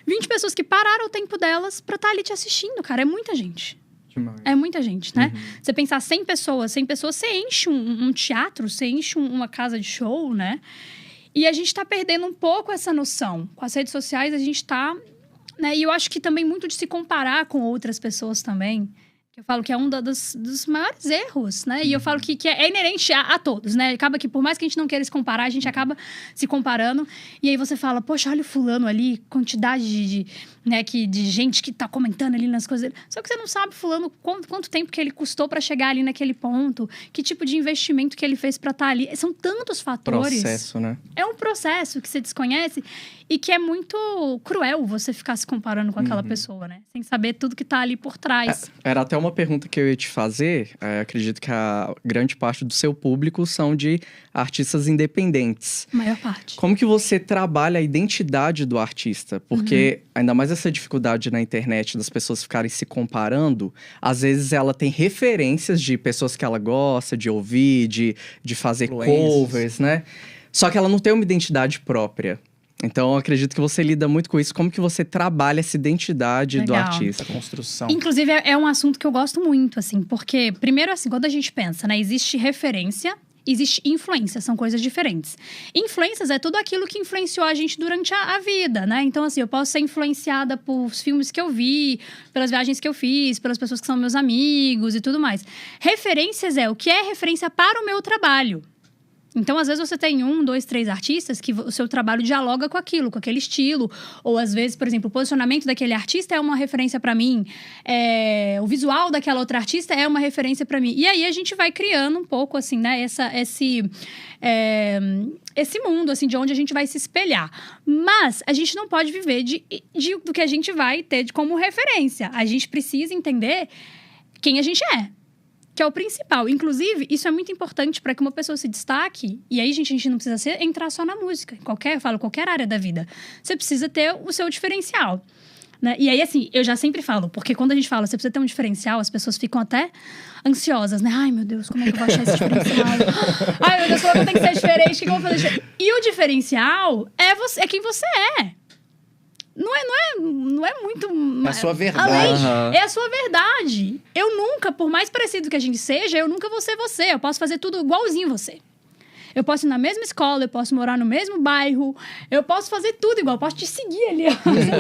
20 pessoas que pararam o tempo delas pra estar ali te assistindo, cara. É muita gente. Demais. É muita gente, né? Você pensar 100 pessoas, você enche um teatro, você enche uma casa de show, né? E a gente tá perdendo um pouco essa noção. Com as redes sociais, a gente tá... Né? E eu acho que também muito de se comparar com outras pessoas também. Eu falo que é um dos maiores erros, né? E eu falo que é inerente a todos, né? Acaba que, por mais que a gente não queira se comparar, a gente acaba se comparando. E aí você fala, poxa, olha o fulano ali, quantidade de gente que tá comentando ali nas coisas dele. Só que você não sabe, fulano, quanto tempo que ele custou para chegar ali naquele ponto, que tipo de investimento que ele fez para estar ali. São tantos fatores. Processo, né? É um processo que você desconhece e que é muito cruel você ficar se comparando com aquela pessoa, né? Sem saber tudo que tá ali por trás. Era até uma pergunta que eu ia te fazer. Acredito que a grande parte do seu público são de artistas independentes. A maior parte. Como que você trabalha a identidade do artista? Porque ainda mais essa dificuldade na internet das pessoas ficarem se comparando, às vezes ela tem referências de pessoas que ela gosta de ouvir, de fazer covers, né? Só que ela não tem uma identidade própria. Então, eu acredito que você lida muito com isso. Como que você trabalha essa identidade do artista? Essa construção. Inclusive, é um assunto que eu gosto muito, assim. Porque, primeiro, assim, quando a gente pensa, né? Existe referência, existe influência. São coisas diferentes. Influências é tudo aquilo que influenciou a gente durante a vida, né? Então, assim, eu posso ser influenciada por filmes que eu vi, pelas viagens que eu fiz, pelas pessoas que são meus amigos e tudo mais. Referências é o que é referência para o meu trabalho. Então, às vezes, você tem 1, 2, 3 artistas que o seu trabalho dialoga com aquilo, com aquele estilo. Ou, às vezes, por exemplo, o posicionamento daquele artista é uma referência para mim. O visual daquela outra artista é uma referência para mim. E aí, a gente vai criando um pouco, assim, né? Esse mundo, assim, de onde a gente vai se espelhar. Mas a gente não pode viver do que a gente vai ter como referência. A gente precisa entender quem a gente é. Que é o principal. Inclusive, isso é muito importante para que uma pessoa se destaque. E aí, gente, a gente não precisa entrar só na música. Qualquer área da vida. Você precisa ter o seu diferencial. Né? E aí, assim, eu já sempre falo. Porque quando a gente fala, você precisa ter um diferencial, as pessoas ficam até ansiosas, né? Ai, meu Deus, como é que eu vou achar esse diferencial? Ai, meu Deus, como eu tenho que ser diferente? O que eu vou fazer diferente? E o diferencial é quem você é. Não é muito... É a sua verdade. É a sua verdade. Eu nunca, por mais parecido que a gente seja, eu nunca vou ser você. Eu posso fazer tudo igualzinho você. Eu posso ir na mesma escola, eu posso morar no mesmo bairro, eu posso fazer tudo igual, eu posso te seguir ali.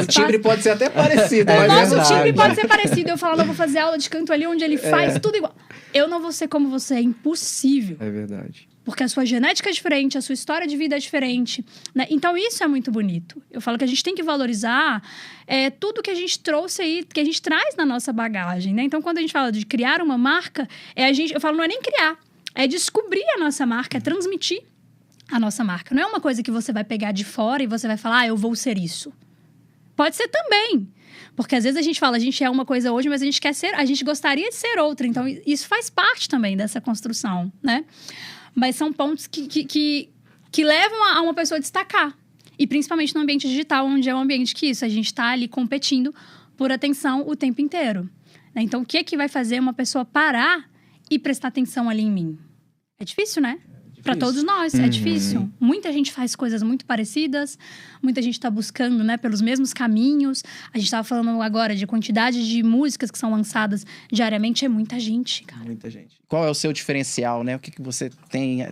O timbre pode ser até parecido, O mas nosso timbre pode ser parecido. Eu falo, não, vou fazer aula de canto ali onde ele faz tudo igual. Eu não vou ser como você, é impossível. É verdade. Porque a sua genética é diferente, a sua história de vida é diferente, né? Então, isso é muito bonito. Eu falo que a gente tem que valorizar tudo que a gente trouxe aí, que a gente traz na nossa bagagem, né? Então, quando a gente fala de criar uma marca, eu falo, não é nem criar, é descobrir a nossa marca, é transmitir. a nossa marca. Não é uma coisa que você vai pegar de fora e você vai falar, eu vou ser isso. Pode ser também. Porque às vezes a gente fala, a gente é uma coisa hoje, mas a gente gostaria de ser outra. Então, isso faz parte também dessa construção, né? Mas são pontos que levam a uma pessoa a destacar. E principalmente no ambiente digital, onde é um ambiente que a gente está ali competindo por atenção o tempo inteiro. Né? Então, o que vai fazer uma pessoa parar e prestar atenção ali em mim? É difícil, né? Para todos nós, é difícil. Muita gente faz coisas muito parecidas, muita gente está buscando, né, pelos mesmos caminhos. A gente estava falando agora de quantidade de músicas que são lançadas diariamente, é muita gente, cara. Muita gente. Qual é o seu diferencial, né? O que você tem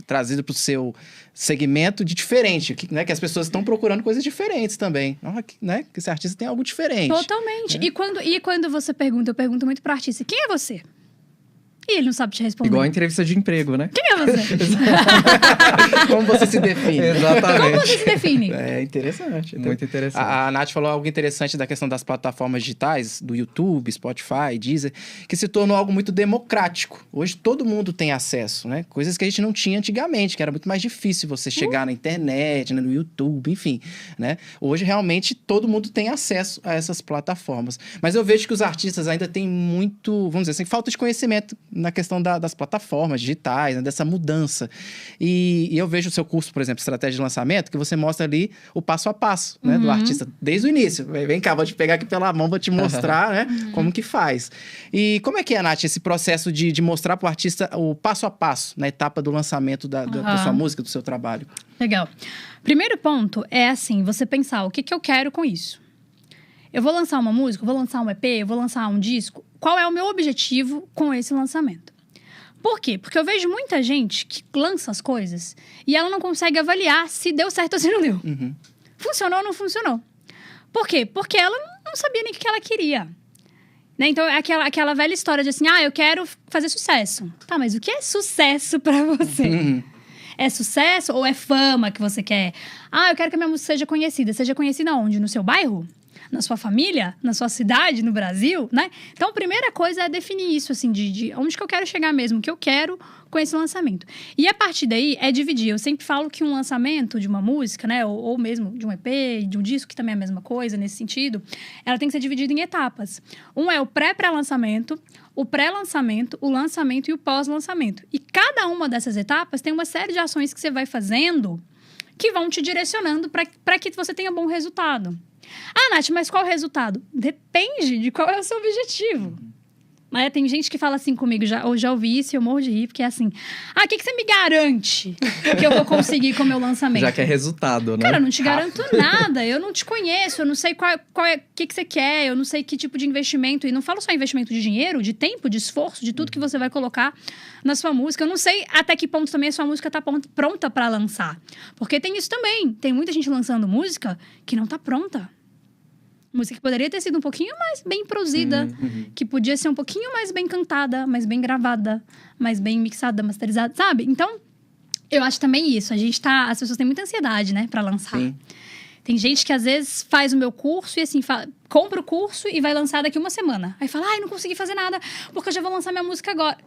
trazido para o seu segmento de diferente, né? Que as pessoas estão procurando coisas diferentes também, né? Que esse artista tem algo diferente. Totalmente. Né? E quando você pergunta, eu pergunto muito para artista, quem é você? E ele não sabe te responder. Igual a entrevista de emprego, né? Quem é você? Como você se define? Exatamente. Como você se define? É interessante. Muito interessante. A Nath falou algo interessante da questão das plataformas digitais, do YouTube, Spotify, Deezer, que se tornou algo muito democrático. Hoje todo mundo tem acesso, né? Coisas que a gente não tinha antigamente, que era muito mais difícil você chegar na internet, né? No YouTube, enfim, né? Hoje realmente todo mundo tem acesso a essas plataformas. Mas eu vejo que os artistas ainda têm muito, vamos dizer assim, falta de conhecimento na questão das plataformas digitais, né, dessa mudança. E eu vejo o seu curso, por exemplo, Estratégia de Lançamento, que você mostra ali o passo a passo, né, do artista, desde o início. Vem cá, vou te pegar aqui pela mão, vou te mostrar, né, como que faz. E como é que é, Nath, esse processo de mostrar para o artista o passo a passo, na etapa do lançamento da sua música, do seu trabalho? Legal. Primeiro ponto é assim, você pensar, o que eu quero com isso? Eu vou lançar uma música, eu vou lançar um EP, eu vou lançar um disco. Qual é o meu objetivo com esse lançamento? Por quê? Porque eu vejo muita gente que lança as coisas e ela não consegue avaliar se deu certo ou se não deu. Funcionou ou não funcionou. Por quê? Porque ela não sabia nem o que ela queria. Né? Então, é aquela velha história de assim, eu quero fazer sucesso. Tá, mas o que é sucesso pra você? É sucesso ou é fama que você quer? Eu quero que a minha música seja conhecida. Seja conhecida onde? No seu bairro? Na sua família, na sua cidade, no Brasil, né? Então, a primeira coisa é definir isso, assim, de onde que eu quero chegar mesmo, o que eu quero com esse lançamento. E a partir daí, é dividir. Eu sempre falo que um lançamento de uma música, né? Ou mesmo de um EP, de um disco, que também é a mesma coisa, nesse sentido, ela tem que ser dividida em etapas. Um é o pré-lançamento, o pré-lançamento, o lançamento e o pós-lançamento. E cada uma dessas etapas tem uma série de ações que você vai fazendo que vão te direcionando para que você tenha bom resultado. Nath, mas qual o resultado? Depende de qual é o seu objetivo. Né? Tem gente que fala assim comigo, eu já ouvi isso e eu morro de rir, porque é assim, o que você me garante que eu vou conseguir com o meu lançamento? Já que é resultado, né? Cara, eu não te garanto nada, eu não te conheço, eu não sei o que você quer, eu não sei que tipo de investimento, e não falo só investimento de dinheiro, de tempo, de esforço, de tudo que você vai colocar na sua música. Eu não sei até que ponto também a sua música tá pronta para lançar. Porque tem isso também, tem muita gente lançando música que não tá pronta. Música que poderia ter sido um pouquinho mais bem produzida, que podia ser um pouquinho mais bem cantada, mais bem gravada, mais bem mixada, masterizada, sabe? Então, eu acho também isso. As pessoas têm muita ansiedade, né, pra lançar. Sim. Tem gente que às vezes faz o meu curso e assim, compra o curso e vai lançar daqui uma semana. Aí fala, não consegui fazer nada, porque eu já vou lançar minha música agora.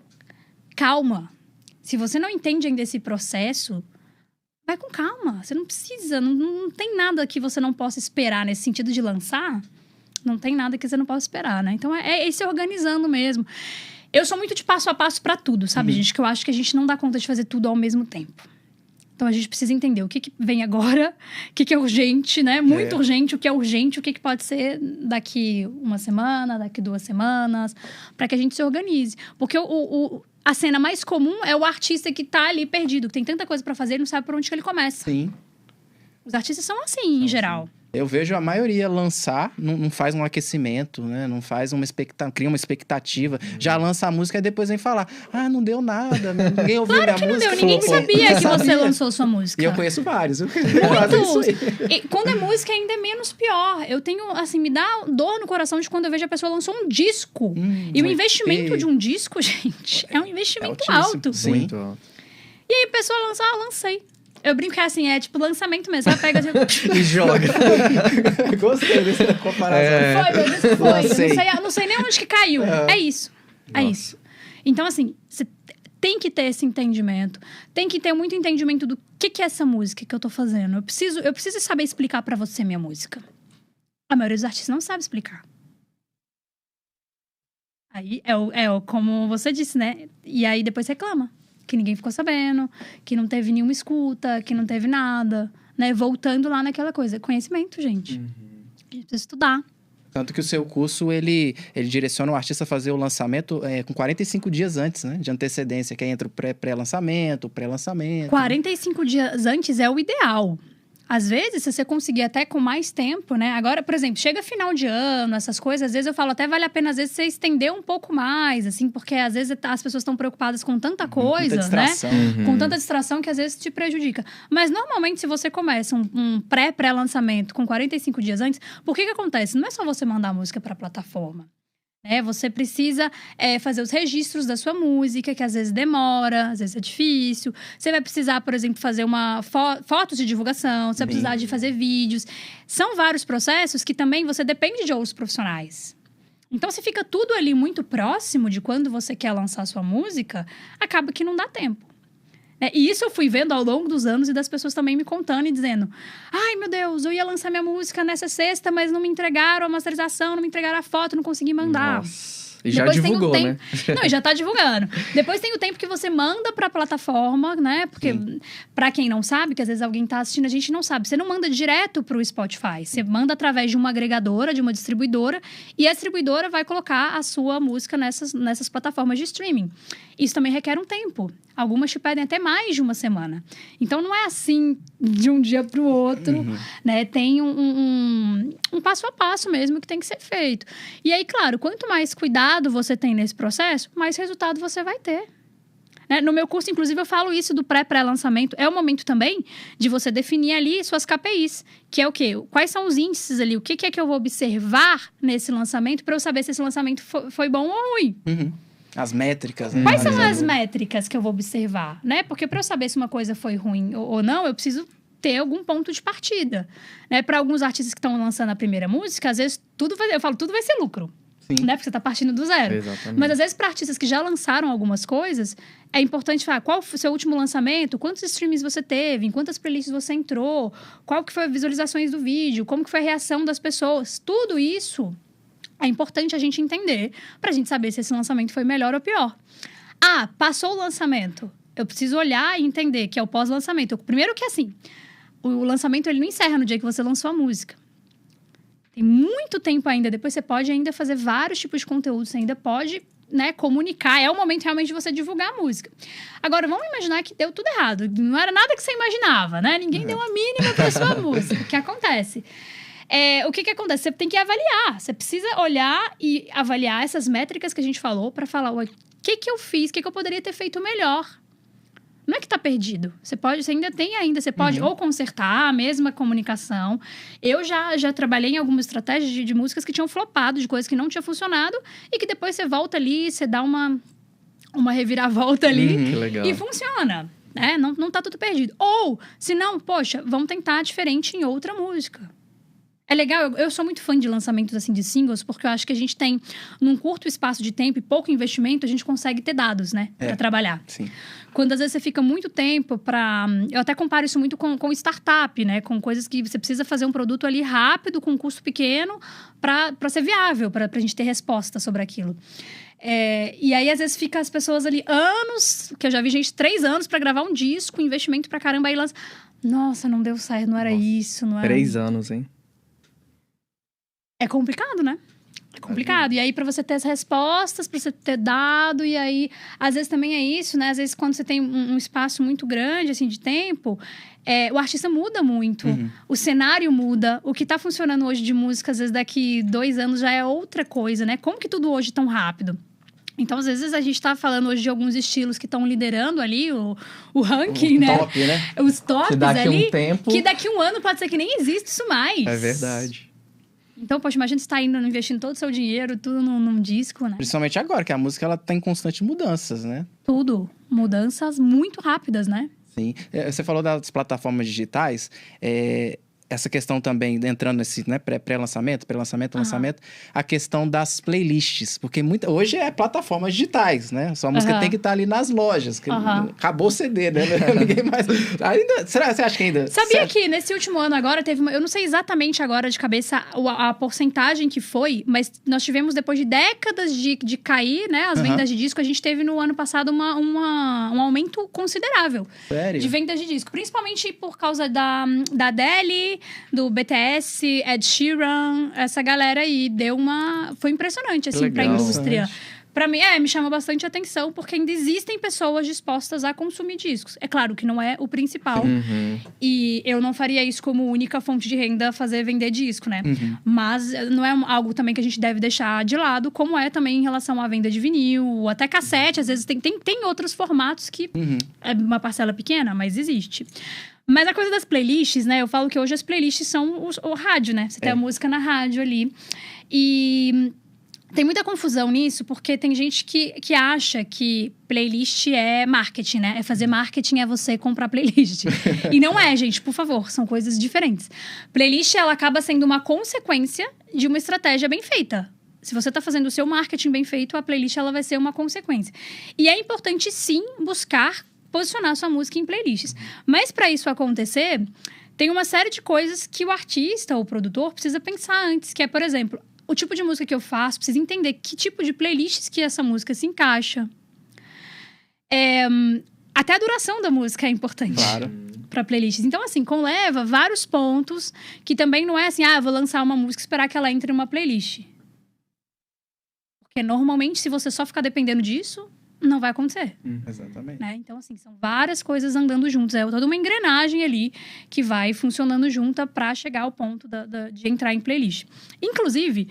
Calma. Se você não entende ainda esse processo, vai com calma, você não precisa, não tem nada que você não possa esperar nesse sentido de lançar, não tem nada que você não possa esperar, né? Então, é se organizando mesmo. Eu sou muito de passo a passo pra tudo, sabe, gente? Que eu acho que a gente não dá conta de fazer tudo ao mesmo tempo. Então, a gente precisa entender o que vem agora, o que é urgente, né? Muito urgente, o que é urgente, o que pode ser daqui uma semana, daqui 2 semanas, pra que a gente se organize. Porque a cena mais comum é o artista que tá ali perdido, que tem tanta coisa pra fazer e não sabe por onde que ele começa. Sim. Os artistas são assim, em geral. Eu vejo a maioria lançar, não faz um aquecimento, né? Não faz cria uma expectativa. Já lança a música e depois vem falar, não deu nada, ninguém ouviu minha música. Claro que não deu, ninguém sabia que você lançou sua música. E eu conheço vários. Muitos! E quando é música ainda é menos pior. Eu tenho, assim, me dá dor no coração de quando eu vejo a pessoa lançou um disco. E o investimento de um disco, gente, é um investimento alto. Sim. Muito alto. E aí a pessoa lança, lancei. Eu brinco que é assim, é tipo lançamento mesmo. Ela pega assim... E joga. Gostei dessa comparação. Foi, meu Deus, foi. Lancei. Não sei nem onde que caiu. É isso. É isso. Então, assim, tem que ter esse entendimento. Tem que ter muito entendimento do que é essa música que eu tô fazendo. Eu preciso saber explicar pra você minha música. A maioria dos artistas não sabe explicar. Aí como você disse, né? E aí depois reclama. Que ninguém ficou sabendo, que não teve nenhuma escuta, que não teve nada, né? Voltando lá naquela coisa. Conhecimento, gente. A gente precisa estudar. Tanto que o seu curso, ele direciona o artista a fazer o lançamento com 45 dias antes, né? De antecedência, que aí entra o pré-lançamento, o pré-lançamento. 45 dias antes é o ideal. Às vezes, se você conseguir até com mais tempo, né? Agora, por exemplo, chega final de ano, essas coisas, às vezes eu falo, até vale a pena, às vezes, você estender um pouco mais, assim, porque às vezes as pessoas estão preocupadas com tanta coisa, né? Com tanta distração que às vezes te prejudica. Mas, normalmente, se você começa um pré-lançamento com 45 dias antes, por que acontece? Não é só você mandar a música para a plataforma. Você precisa fazer os registros da sua música, que às vezes demora, às vezes é difícil. Você vai precisar, por exemplo, fazer uma fotos de divulgação, você vai precisar de fazer vídeos. São vários processos que também você depende de outros profissionais. Então, se fica tudo ali muito próximo de quando você quer lançar a sua música, acaba que não dá tempo. E isso eu fui vendo ao longo dos anos e das pessoas também me contando e dizendo: ai, meu Deus, eu ia lançar minha música nessa sexta, mas não me entregaram a masterização, não me entregaram a foto, não consegui mandar. Nossa. E já divulgou, né? Não, já tá divulgando. Depois tem o tempo que você manda pra plataforma, né? Porque, pra quem não sabe, que às vezes alguém tá assistindo, a gente não sabe. Você não manda direto pro Spotify. Você manda através de uma agregadora, de uma distribuidora. E a distribuidora vai colocar a sua música nessas plataformas de streaming. Isso também requer um tempo. Algumas te pedem até mais de uma semana. Então, não é assim, de um dia pro outro, né? Tem um passo a passo mesmo que tem que ser feito. E aí, claro, quanto mais cuidado você tem nesse processo, mais resultado você vai ter. No meu curso, inclusive, eu falo isso do pré-lançamento. É o momento também de você definir ali suas KPIs, que é o quê? Quais são os índices ali? O que é que eu vou observar nesse lançamento para eu saber se esse lançamento foi bom ou ruim? As métricas, né? Quais são as métricas que eu vou observar, né? Porque para eu saber se uma coisa foi ruim ou não, eu preciso ter algum ponto de partida, né? Para alguns artistas que estão lançando a primeira música, às vezes tudo vai ser lucro. Né? Porque você está partindo do zero. Exatamente. Mas, às vezes, para artistas que já lançaram algumas coisas, é importante falar qual foi o seu último lançamento, quantos streams você teve, em quantas playlists você entrou, qual que foi as visualizações do vídeo, como que foi a reação das pessoas. Tudo isso é importante a gente entender para a gente saber se esse lançamento foi melhor ou pior. Passou o lançamento. Eu preciso olhar e entender que é o pós-lançamento. Primeiro que, assim, o lançamento ele não encerra no dia que você lançou a música. Tem muito tempo ainda. Depois você pode ainda fazer vários tipos de conteúdo. Você ainda pode, né, comunicar. É o momento realmente de você divulgar a música. Agora, vamos imaginar que deu tudo errado. Não era nada que você imaginava, né? Ninguém deu a mínima para sua música. O que acontece? O que acontece? Você tem que avaliar. Você precisa olhar e avaliar essas métricas que a gente falou para falar o que eu fiz, o que eu poderia ter feito melhor. Não é que tá perdido. Você pode ou consertar a mesma comunicação. Eu já trabalhei em algumas estratégias de músicas que tinham flopado, de coisas que não tinham funcionado, e que depois você volta ali, você dá uma reviravolta ali que legal. E funciona. Não tá tudo perdido. Ou, se não, poxa, vamos tentar diferente em outra música. É legal, eu sou muito fã de lançamentos assim de singles, porque eu acho que a gente tem, num curto espaço de tempo e pouco investimento, a gente consegue ter dados, né? Pra trabalhar. Sim. Quando às vezes você fica muito tempo eu até comparo isso muito com startup, né? Com coisas que você precisa fazer um produto ali rápido, com um custo pequeno, pra ser viável, pra gente ter resposta sobre aquilo. E aí, às vezes, fica as pessoas ali anos, que eu já vi gente 3 anos pra gravar um disco, investimento pra caramba, aí lança. Nossa, não deu certo, não era isso, não era. 3 anos, hein? É complicado, né? É complicado. E aí, pra você ter as respostas, pra você ter dado, e aí... Às vezes também é isso, né? Às vezes, quando você tem um espaço muito grande, assim, de tempo, o artista muda muito. O cenário muda. O que tá funcionando hoje de música, às vezes, daqui 2 anos já é outra coisa, né? Como que tudo hoje é tão rápido? Então, às vezes, a gente tá falando hoje de alguns estilos que estão liderando ali o ranking, né? Top, né? Os tops que daqui ali. Um tempo... Que daqui 1 ano pode ser que nem existe isso mais. É verdade. Então, poxa, imagina você tá investindo todo o seu dinheiro, tudo num disco, né? Principalmente agora, que a música ela tá em constantes mudanças, né? Tudo. Mudanças muito rápidas, né? Sim. Você falou das plataformas digitais. É essa questão também, entrando nesse, né, pré-lançamento, lançamento, a questão das playlists. Porque hoje é plataformas digitais, né? Sua música tem que estar ali nas lojas. Que acabou o CD, né? Ninguém mais... Você acha que ainda... Sabia que nesse último ano agora teve eu não sei exatamente agora de cabeça a porcentagem que foi, mas nós tivemos, depois de décadas de cair, né, as vendas de disco, a gente teve no ano passado um aumento considerável. Sério? De vendas de disco. Principalmente por causa da Adele, do BTS, Ed Sheeran, essa galera aí. Foi impressionante, assim, pra indústria. Pra mim, me chama bastante atenção, porque ainda existem pessoas dispostas a consumir discos. É claro que não é o principal. E eu não faria isso como única fonte de renda, vender disco, né? Mas não é algo também que a gente deve deixar de lado, como é também em relação à venda de vinil, até cassete. Às vezes tem outros formatos que é uma parcela pequena, mas existe. Mas a coisa das playlists, né? Eu falo que hoje as playlists são o rádio, né? Você tem a música na rádio ali. E tem muita confusão nisso, porque tem gente que acha que playlist é marketing, né? É fazer marketing, é você comprar playlist. E não é, gente, por favor, são coisas diferentes. Playlist, ela acaba sendo uma consequência de uma estratégia bem feita. Se você está fazendo o seu marketing bem feito, a playlist ela vai ser uma consequência. E é importante, sim, buscar posicionar sua música em playlists. Mas para isso acontecer, tem uma série de coisas que o artista ou o produtor precisa pensar antes, que é, por exemplo, o tipo de música que eu faço, precisa entender que tipo de playlists que essa música se encaixa. Até a duração da música é importante. Claro. Para playlists. Então, assim, conleva vários pontos que também não é assim, vou lançar uma música e esperar que ela entre em uma playlist. Porque normalmente, se você só ficar dependendo disso, não vai acontecer. Exatamente. Né? Então, assim, são várias coisas andando juntas. É toda uma engrenagem ali que vai funcionando junta para chegar ao ponto de entrar em playlist. Inclusive,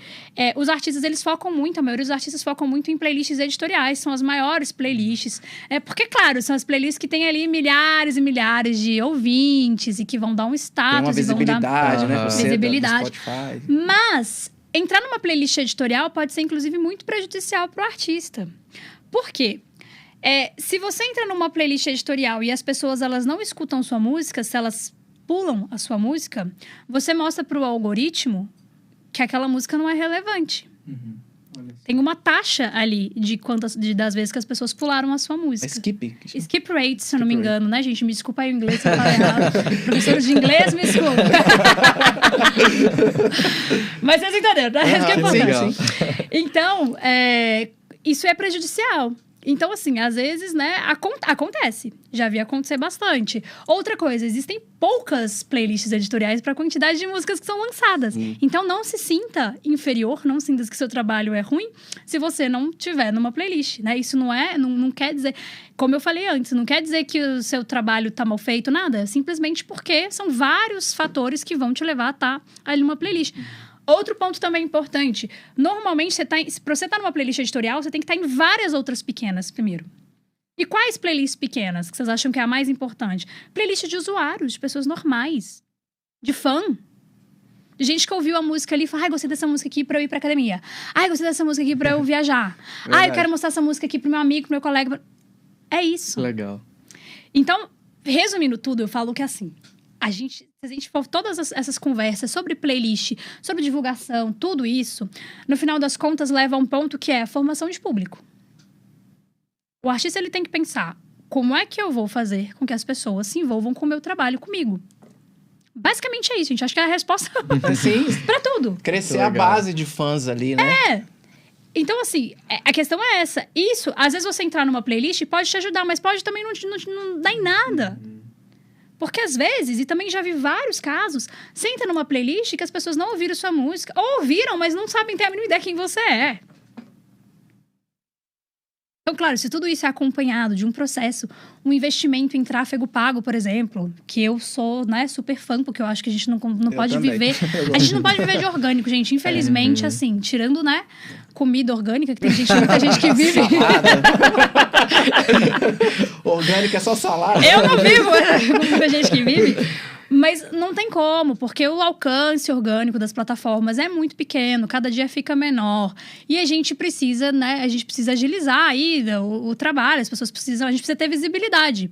os artistas, eles focam muito, a maioria dos artistas focam muito em playlists editoriais, são as maiores playlists. Porque, claro, são as playlists que têm ali milhares e milhares de ouvintes e que vão dar um status. Tem uma visibilidade, né? Visibilidade. Do Spotify. Mas entrar numa playlist editorial pode ser, inclusive, muito prejudicial para o artista. Por quê? Se você entra numa playlist editorial e as pessoas elas não escutam sua música, se elas pulam a sua música, você mostra para o algoritmo que aquela música não é relevante. Tem uma taxa ali das vezes que as pessoas pularam a sua música. Skip rate, se eu não me engano, né, gente? Me desculpa aí o inglês se eu falar errado. Professores de inglês, me desculpa. Mas vocês entenderam, né? Isso que é importante. Então, isso é prejudicial. Então, assim, às vezes, né, acontece. Já vi acontecer bastante. Outra coisa, existem poucas playlists editoriais para a quantidade de músicas que são lançadas. Então, não se sinta inferior, não sinta que seu trabalho é ruim se você não tiver numa playlist, né? Isso não quer dizer... Como eu falei antes, não quer dizer que o seu trabalho tá mal feito, nada. É simplesmente porque são vários fatores que vão te levar a estar ali numa playlist. Outro ponto também importante. Normalmente, para você estar numa playlist editorial, você tem que estar em várias outras pequenas primeiro. E quais playlists pequenas que vocês acham que é a mais importante? Playlist de usuários, de pessoas normais. De fã. De gente que ouviu a música ali e fala, gostei dessa música aqui pra eu ir pra academia. Gostei dessa música aqui pra eu viajar. Eu quero mostrar essa música aqui pro meu amigo, pro meu colega. É isso. Legal. Então, resumindo tudo, eu falo que assim... se a gente for todas essas conversas sobre playlist, sobre divulgação, tudo isso, no final das contas leva a um ponto que é a formação de público. O artista ele tem que pensar, como é que eu vou fazer com que as pessoas se envolvam com o meu trabalho comigo? Basicamente é isso, gente. Acho que é a resposta para tudo. Crescer a base de fãs ali, né? Então, assim, a questão é essa. Isso, às vezes você entrar numa playlist pode te ajudar, mas pode também não dar em nada. Porque às vezes, e também já vi vários casos, você entra numa playlist que as pessoas não ouviram sua música, ou ouviram, mas não sabem ter a mínima ideia de quem você é. Então, claro, se tudo isso é acompanhado de um processo, um investimento em tráfego pago, por exemplo, que eu sou, né, super fã, porque eu acho que a gente não pode também. viver... A gente não pode viver de orgânico, gente. Infelizmente, assim, tirando, né, comida orgânica, que tem muita gente que vive... Orgânica é só salada. Eu não vivo com muita gente que vive. Mas não tem como, porque o alcance orgânico das plataformas é muito pequeno, cada dia fica menor. E a gente precisa, né? A gente precisa agilizar aí o trabalho, as pessoas precisam, a gente precisa ter visibilidade.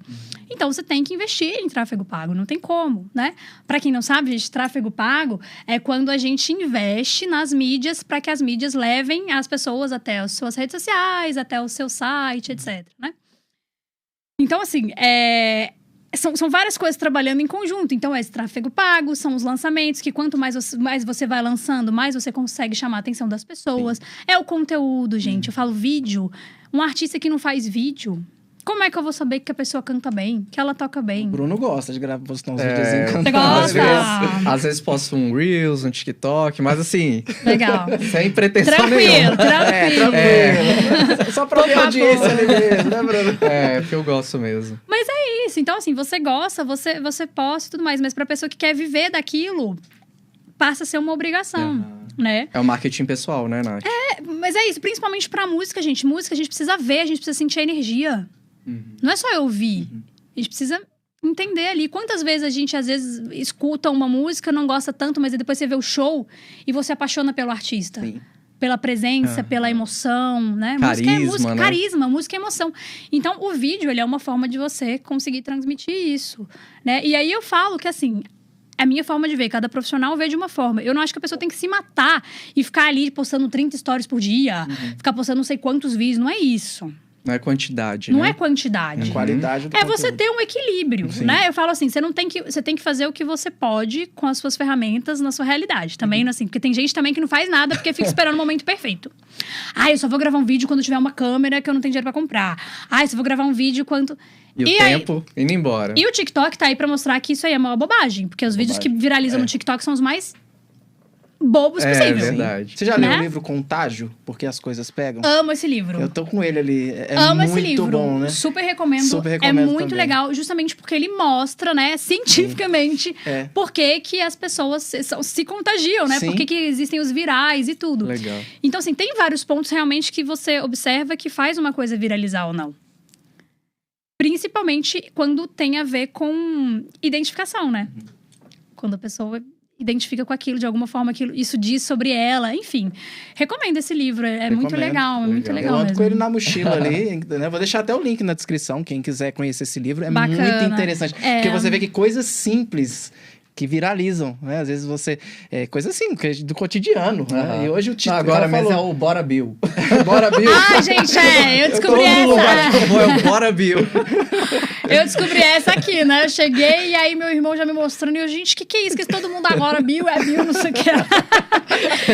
Então, você tem que investir em tráfego pago, não tem como, né? Para quem não sabe, gente, tráfego pago é quando a gente investe nas mídias para que as mídias levem as pessoas até as suas redes sociais, até o seu site, etc, né? Então, assim, são várias coisas trabalhando em conjunto. Então, esse tráfego pago, são os lançamentos, que quanto mais você vai lançando, mais você consegue chamar a atenção das pessoas. Sim. É o conteúdo, gente. Eu falo vídeo. Um artista que não faz vídeo, como é que eu vou saber que a pessoa canta bem, que ela toca bem? O Bruno gosta de postar uns vídeos Você gosta? Às vezes posto um Reels, um TikTok, mas assim... Legal. Sem pretensão nenhuma. Tranquilo. Só pra ver a audiência ali mesmo, né, Bruno? Porque eu gosto mesmo. Mas é isso. Então, assim, você gosta, você posta e tudo mais. Mas pra pessoa que quer viver daquilo, passa a ser uma obrigação, né? É o marketing pessoal, né, Nath? Mas é isso. Principalmente pra música, gente. Música a gente precisa ver, a gente precisa sentir a energia. Não é só eu ouvir. A gente precisa entender ali. Quantas vezes a gente, às vezes, escuta uma música, não gosta tanto, mas aí depois você vê o show e você apaixona pelo artista. Sim. Pela presença, pela emoção, né? Carisma, música é música, né? Carisma, música é emoção. Então, o vídeo, ele é uma forma de você conseguir transmitir isso, né? E aí eu falo que, assim, a minha forma de ver, cada profissional vê de uma forma. Eu não acho que a pessoa tem que se matar e ficar ali postando 30 stories por dia, ficar postando não sei quantos vídeos, não é isso. Não é quantidade, Não né? é quantidade. É qualidade do conteúdo. Você ter um equilíbrio, né? Eu falo assim, você tem que fazer o que você pode com as suas ferramentas na sua realidade. Também, assim, porque tem gente também que não faz nada porque fica esperando o momento perfeito. Eu só vou gravar um vídeo quando tiver uma câmera que eu não tenho dinheiro pra comprar. Eu só vou gravar um vídeo quando... E o tempo indo embora. E o TikTok tá aí pra mostrar que isso aí é uma bobagem. Porque os vídeos que viralizam no TikTok são os mais bobos possível. É verdade. Você já leu o livro Contágio? Porque as coisas pegam? Amo esse livro. Eu tô com ele ali. Amo muito esse livro. Bom, né? Super recomendo. É muito também. Legal, justamente porque ele mostra, né, cientificamente, por que as pessoas se contagiam, né? Por que existem os virais e tudo. Legal. Então, assim, tem vários pontos realmente que você observa que faz uma coisa viralizar ou não. Principalmente quando tem a ver com identificação, né? Quando a pessoa identifica com aquilo, de alguma forma, isso diz sobre ela, enfim. Recomendo esse livro, muito legal, muito legal. Eu ando mesmo. com ele na mochila ali, né? Vou deixar até o link na descrição, quem quiser conhecer esse livro. É bacana. Muito interessante. Porque você vê que coisas simples que viralizam, né? Às vezes você... coisa assim, do cotidiano, né? E hoje o título... Agora mesmo é o Bora Bill. Bora Bill. Gente, eu descobri essa. É o Bora Bill. Eu descobri essa aqui, né? Eu cheguei e aí meu irmão já me mostrando. E eu, gente, que é isso? Que todo mundo agora, Bill, não sei o que.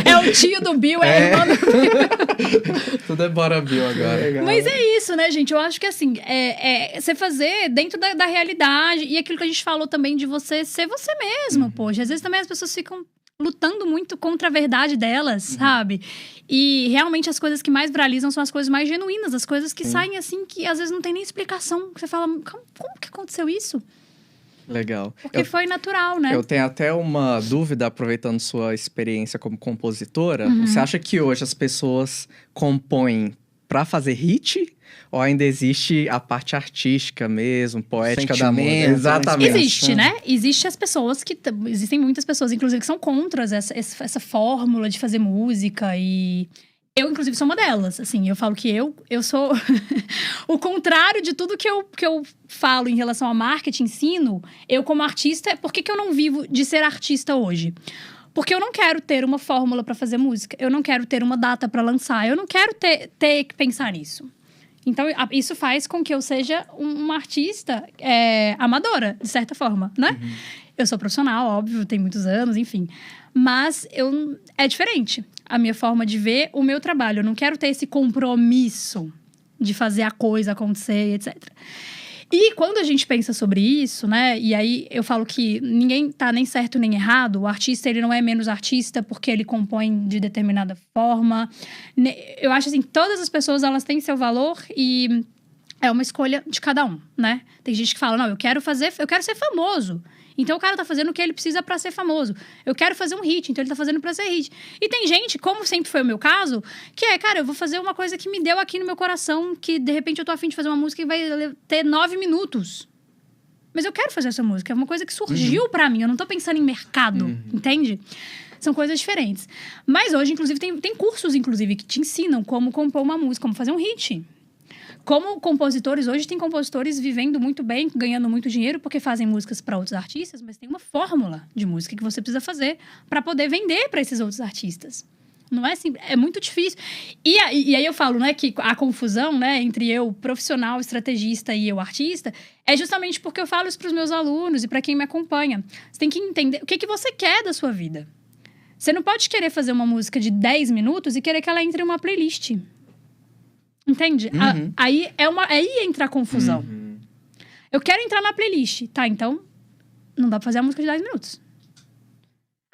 É o tio do Bill, é a irmã do Bill. Tudo é Bora Bill agora. Mas é isso, né, gente? Eu acho que, assim, você fazer dentro da realidade. E aquilo que a gente falou também de você ser você mesmo, poxa. Às vezes também as pessoas ficam lutando muito contra a verdade delas, sabe? E realmente as coisas que mais viralizam são as coisas mais genuínas, as coisas que saem assim, que às vezes não tem nem explicação. Você fala, como que aconteceu isso? Legal. Porque foi natural, né? Eu tenho até uma dúvida, aproveitando sua experiência como compositora. Você acha que hoje as pessoas compõem pra fazer hit? Ou ainda existe a parte artística mesmo, poética da música? Exatamente. Existe, né? Existem muitas pessoas, inclusive, que são contra essa fórmula de fazer música. E eu, inclusive, sou uma delas. Assim, eu falo que eu sou o contrário de tudo que eu falo em relação a marketing, ensino. Eu, como artista, por que eu não vivo de ser artista hoje? Porque eu não quero ter uma fórmula pra fazer música. Eu não quero ter uma data pra lançar. Eu não quero ter que pensar nisso. Então, isso faz com que eu seja uma artista amadora, de certa forma, né? Eu sou profissional, óbvio, tenho muitos anos, enfim. Mas é diferente a minha forma de ver o meu trabalho. Eu não quero ter esse compromisso de fazer a coisa acontecer, etc. E quando a gente pensa sobre isso, né? E aí eu falo que ninguém tá nem certo nem errado. O artista, ele não é menos artista porque ele compõe de determinada forma. Eu acho assim, todas as pessoas, elas têm seu valor e é uma escolha de cada um, né? Tem gente que fala, não, eu quero ser famoso. Então o cara tá fazendo o que ele precisa pra ser famoso. Eu quero fazer um hit, então ele tá fazendo pra ser hit. E tem gente, como sempre foi o meu caso, que cara, eu vou fazer uma coisa que me deu aqui no meu coração, que de repente eu tô a fim de fazer uma música que vai ter 9 minutos. Mas eu quero fazer essa música. É uma coisa que surgiu pra mim. Eu não tô pensando em mercado, entende? São coisas diferentes. Mas hoje, inclusive, tem cursos, inclusive, que te ensinam como compor uma música, como fazer um hit. Como compositores, hoje tem compositores vivendo muito bem, ganhando muito dinheiro, porque fazem músicas para outros artistas, mas tem uma fórmula de música que você precisa fazer para poder vender para esses outros artistas. Não é assim, é muito difícil. E aí eu falo, né, que a confusão, né, entre eu, profissional, estrategista, e eu, artista, é justamente porque eu falo isso para os meus alunos e para quem me acompanha. Você tem que entender o que você quer da sua vida. Você não pode querer fazer uma música de 10 minutos e querer que ela entre em uma playlist. Entende? Aí entra a confusão. Eu quero entrar na playlist. Tá, então não dá pra fazer a música de 10 minutos.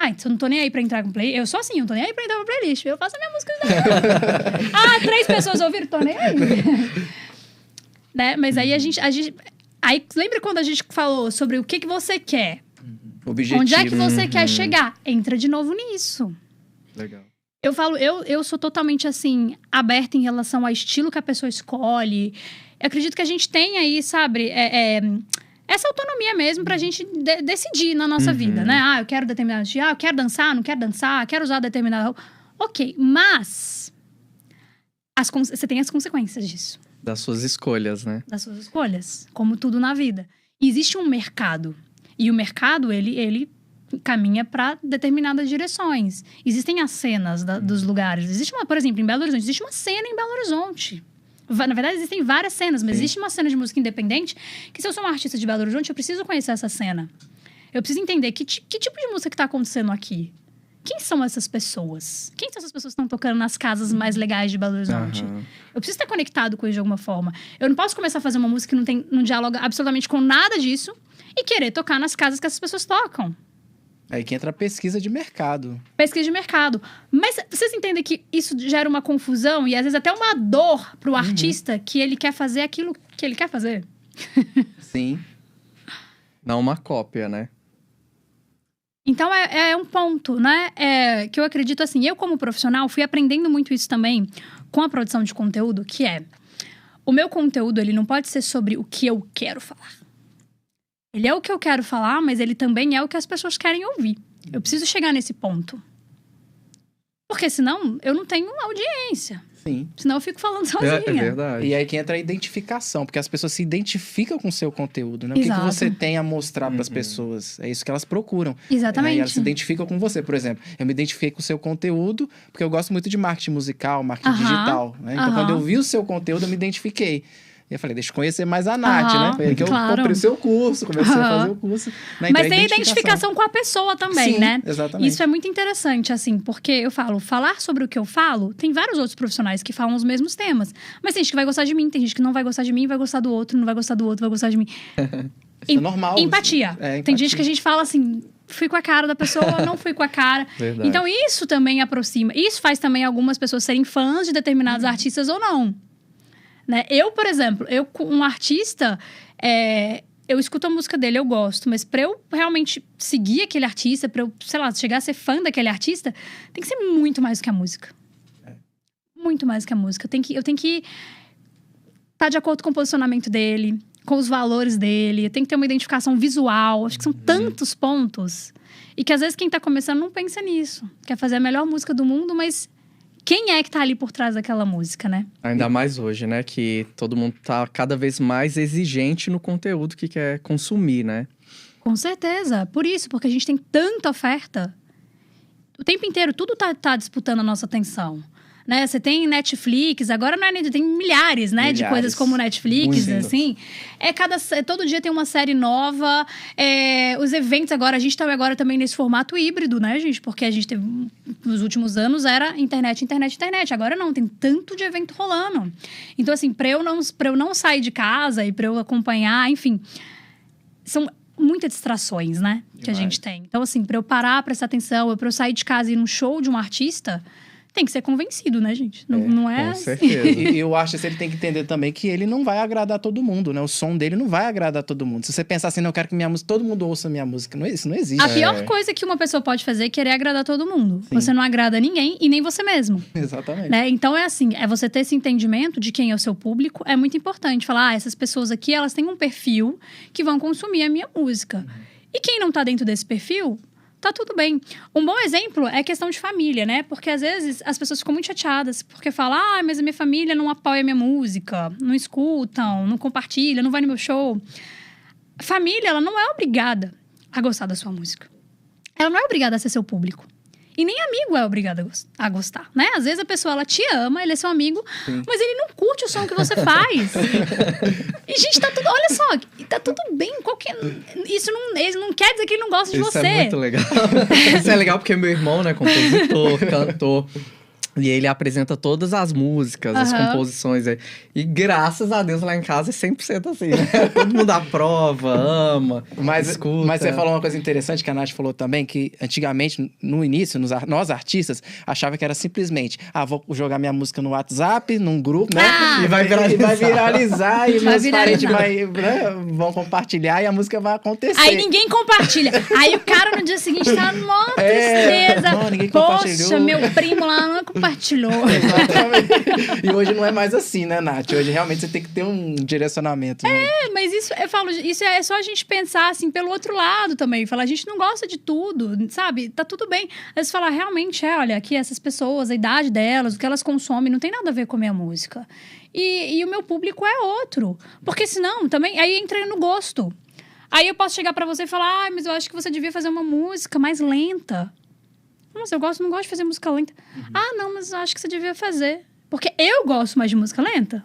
Então eu não tô nem aí pra entrar com playlist. Eu sou assim, eu não tô nem aí pra entrar na playlist. Eu faço a minha música de 10 minutos. 3 pessoas ouviram, tô nem aí. Né? Mas aí a gente... Aí lembra quando a gente falou sobre o que você quer? Objetivo. Onde é que você quer chegar? Entra de novo nisso. Legal. Eu falo, eu sou totalmente, assim, aberta em relação ao estilo que a pessoa escolhe. Eu acredito que a gente tem aí, sabe, essa autonomia mesmo pra gente decidir na nossa vida, né? Eu quero determinado estilo, eu quero dançar, não quero dançar, quero usar determinada roupa. Ok, mas você tem as consequências disso. Das suas escolhas, né? Das suas escolhas, como tudo na vida. E existe um mercado. E o mercado, ele caminha para determinadas direções. Existem as cenas dos lugares. Existe por exemplo, em Belo Horizonte, existe uma cena em Belo Horizonte. Na verdade, existem várias cenas, mas existe uma cena de música independente que, se eu sou uma artista de Belo Horizonte, eu preciso conhecer essa cena. Eu preciso entender que tipo de música que está acontecendo aqui. Quem são essas pessoas? Quem são essas pessoas que estão tocando nas casas mais legais de Belo Horizonte? Eu preciso estar conectado com isso de alguma forma. Eu não posso começar a fazer uma música que não dialoga absolutamente com nada disso e querer tocar nas casas que essas pessoas tocam. Aí que entra a pesquisa de mercado. Pesquisa de mercado. Mas vocês entendem que isso gera uma confusão e às vezes até uma dor pro artista que ele quer fazer aquilo que ele quer fazer? Sim. Não uma cópia, né? Então é um ponto, né? Que eu acredito assim, eu como profissional fui aprendendo muito isso também com a produção de conteúdo, que é o meu conteúdo, ele não pode ser sobre o que eu quero falar. Ele é o que eu quero falar, mas ele também é o que as pessoas querem ouvir. Eu preciso chegar nesse ponto. Porque senão eu não tenho audiência. Sim. Senão eu fico falando sozinha. É verdade. E aí que entra a identificação, porque as pessoas se identificam com o seu conteúdo, né? O Exato. que você tem a mostrar para as pessoas? É isso que elas procuram. Exatamente. E elas se identificam com você, por exemplo. Eu me identifiquei com o seu conteúdo, porque eu gosto muito de marketing musical, marketing digital, né? Então, quando eu vi o seu conteúdo, eu me identifiquei. E eu falei, deixa eu conhecer mais a Nath, né? Foi aí que eu comprei o seu curso, comecei a fazer o curso. Né? Mas tem identificação com a pessoa também, sim, né? Exatamente. Isso é muito interessante, assim, porque eu falo, falar sobre o que eu falo, tem vários outros profissionais que falam os mesmos temas. Mas tem gente que vai gostar de mim, tem gente que não vai gostar de mim, vai gostar do outro, não vai gostar do outro, vai gostar de mim. Isso é normal. Empatia. Empatia. Tem gente que a gente fala assim, fui com a cara da pessoa, não fui com a cara. Verdade. Então isso também aproxima. Isso faz também algumas pessoas serem fãs de determinados artistas ou não. Né? Eu, por exemplo, um artista, eu escuto a música dele, eu gosto, mas pra eu realmente seguir aquele artista, pra eu, sei lá, chegar a ser fã daquele artista, tem que ser muito mais do que a música. Muito mais do que a música. Eu tenho que estar de acordo com o posicionamento dele, com os valores dele, eu tenho que ter uma identificação visual. Acho que são tantos pontos. E que às vezes quem tá começando não pensa nisso. Quer fazer a melhor música do mundo, mas quem é que tá ali por trás daquela música, né? Ainda mais hoje, né? Que todo mundo tá cada vez mais exigente no conteúdo que quer consumir, né? Com certeza. Por isso, porque a gente tem tanta oferta. O tempo inteiro, tudo tá disputando a nossa atenção. Né? Você tem Netflix, agora não é, tem milhares, né? De coisas como Netflix, muito. assim. Todo dia tem uma série nova. Os eventos agora, a gente tá agora também nesse formato híbrido, né, gente? Porque a gente teve, nos últimos anos, era internet. Agora não, tem tanto de evento rolando. Então, assim, pra eu não sair de casa e pra eu acompanhar, enfim, são muitas distrações, né? Que a gente tem. Então, assim, pra eu parar, prestar atenção, pra eu sair de casa e ir num show de um artista, tem que ser convencido, né, gente? Não é com assim. certeza. E o artista, ele tem que entender também que ele não vai agradar todo mundo, né? O som dele não vai agradar todo mundo. Se você pensar assim, não, eu quero que todo mundo ouça minha música. Isso não existe. A pior coisa que uma pessoa pode fazer é querer agradar todo mundo. Sim. Você não agrada ninguém e nem você mesmo. Exatamente. Né? Então é assim, é você ter esse entendimento de quem é o seu público. É muito importante falar, essas pessoas aqui, elas têm um perfil que vão consumir a minha música. E quem não tá dentro desse perfil, tá tudo bem. Um bom exemplo é a questão de família, né? Porque às vezes as pessoas ficam muito chateadas porque falam, mas a minha família não apoia a minha música, não escutam, não compartilha, não vai no meu show. A família, ela não é obrigada a gostar da sua música. Ela não é obrigada a ser seu público. E nem amigo é obrigado a gostar, né? Às vezes a pessoa, ela te ama, ele é seu amigo, mas ele não curte o som que você faz. E, gente, tá tudo... Olha só, tá tudo bem. Isso não quer dizer que ele não gosta de você. Isso é muito legal. Isso é legal porque meu irmão, né, compositor, cantor... E ele apresenta todas as músicas, as composições. E graças a Deus lá em casa é 100% assim, né? Todo mundo aprova, ama, escuta. Mas você falou uma coisa interessante que a Nath falou também, que antigamente, no início, nós artistas, achava que era simplesmente, vou jogar minha música no WhatsApp, num grupo, né? E vai viralizar. E meus parentes vão compartilhar e a música vai acontecer. Aí ninguém compartilha. Aí o cara no dia seguinte tá numa tristeza. Não, ninguém compartilhou. Poxa, meu primo lá não compartilhou. Exatamente. E hoje não é mais assim, né, Nath? Hoje realmente você tem que ter um direcionamento. Né? Mas isso, eu falo, isso é só a gente pensar assim pelo outro lado também. Falar, a gente não gosta de tudo, sabe? Tá tudo bem. Às vezes falar, realmente, olha, aqui essas pessoas, a idade delas, o que elas consomem, não tem nada a ver com a minha música. E o meu público é outro. Porque senão, também, aí entra no gosto. Aí eu posso chegar pra você e falar, mas eu acho que você devia fazer uma música mais lenta. Nossa, eu não gosto de fazer música lenta. Não, mas eu acho que você devia fazer. Porque eu gosto mais de música lenta?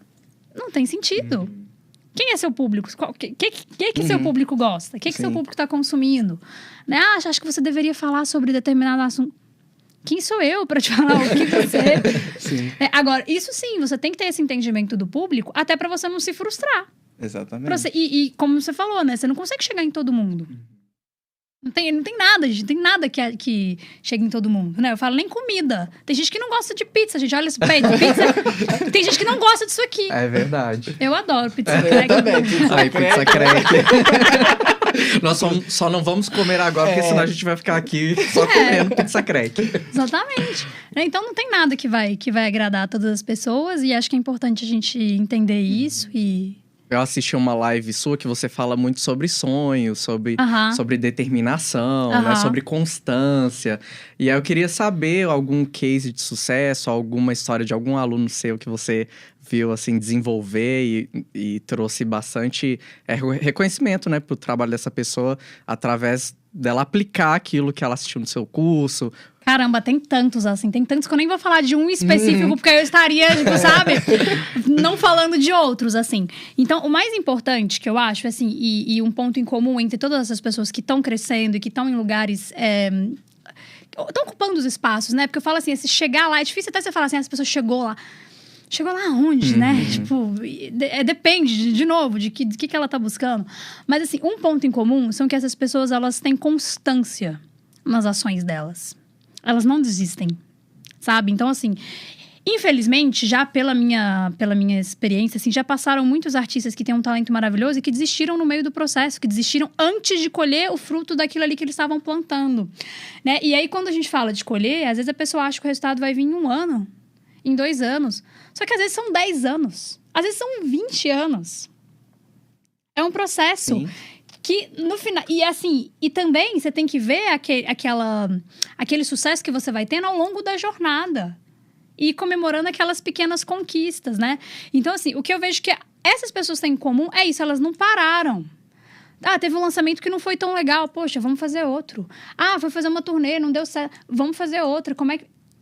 Não tem sentido. Quem é seu público? O que seu público gosta? O que seu público está consumindo? Né? Acho que você deveria falar sobre determinado assunto. Quem sou eu para te falar o que você... Sim. Agora, isso sim, você tem que ter esse entendimento do público, até para você não se frustrar. Exatamente. E como você falou, né? Você não consegue chegar em todo mundo. Não tem nada, gente. Não tem nada que chegue em todo mundo, né? Eu falo nem comida. Tem gente que não gosta de pizza, gente. Olha esse peito, pizza. Tem gente que não gosta disso aqui. É verdade. Eu adoro pizza crack. Pizza crack. Nós só não vamos comer agora, porque senão a gente vai ficar aqui só comendo pizza crack. Exatamente. Então não tem nada que vai agradar a todas as pessoas. E acho que é importante a gente entender isso e... Eu assisti uma live sua que você fala muito sobre sonhos, sobre determinação, né? Sobre constância. E aí eu queria saber algum case de sucesso, alguma história de algum aluno seu que você viu, assim, desenvolver e trouxe bastante reconhecimento, né? Pro trabalho dessa pessoa, através dela aplicar aquilo que ela assistiu no seu curso. Caramba, tem tantos, assim. Tem tantos que eu nem vou falar de um específico, porque eu estaria, tipo, sabe? Não falando de outros, assim. Então, o mais importante que eu acho, assim, e um ponto em comum entre todas essas pessoas que estão crescendo e que estão em lugares... estão ocupando os espaços, né? Porque eu falo assim, se chegar lá... É difícil até você falar assim, essa pessoa chegou lá. Chegou lá onde, né? Tipo, depende, de novo, de que ela tá buscando. Mas, assim, um ponto em comum são que essas pessoas, elas têm constância nas ações delas. Elas não desistem, sabe? Então, assim, infelizmente, já pela minha experiência, assim, já passaram muitos artistas que têm um talento maravilhoso e que desistiram no meio do processo, que desistiram antes de colher o fruto daquilo ali que eles estavam plantando, né? E aí, quando a gente fala de colher, às vezes a pessoa acha que o resultado vai vir em 1 ano, em 2 anos. Só que às vezes são 10 anos, às vezes são 20 anos. É um processo... Sim. Que no final... E assim, e também você tem que ver aquele sucesso que você vai tendo ao longo da jornada. E comemorando aquelas pequenas conquistas, né? Então, assim, o que eu vejo que essas pessoas têm em comum é isso, elas não pararam. Teve um lançamento que não foi tão legal. Poxa, vamos fazer outro. Foi fazer uma turnê, não deu certo. Vamos fazer outra.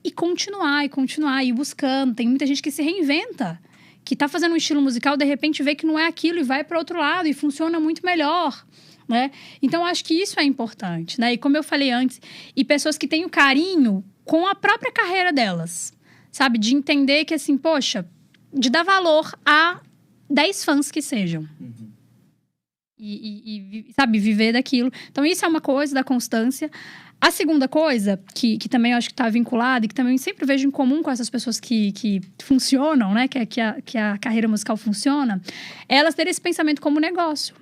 E continuar, e buscando. Tem muita gente que se reinventa. Que tá fazendo um estilo musical, de repente vê que não é aquilo e vai para outro lado e funciona muito melhor, né? Então, acho que isso é importante, né? E como eu falei antes, e pessoas que têm o carinho com a própria carreira delas, sabe? De entender que, assim, poxa, de dar valor a 10 fãs que sejam. sabe, viver daquilo. Então, isso é uma coisa da constância. A segunda coisa, que também eu acho que está vinculada e que também sempre vejo em comum com essas pessoas que funcionam, né? Que a carreira musical funciona, é elas terem esse pensamento como negócio.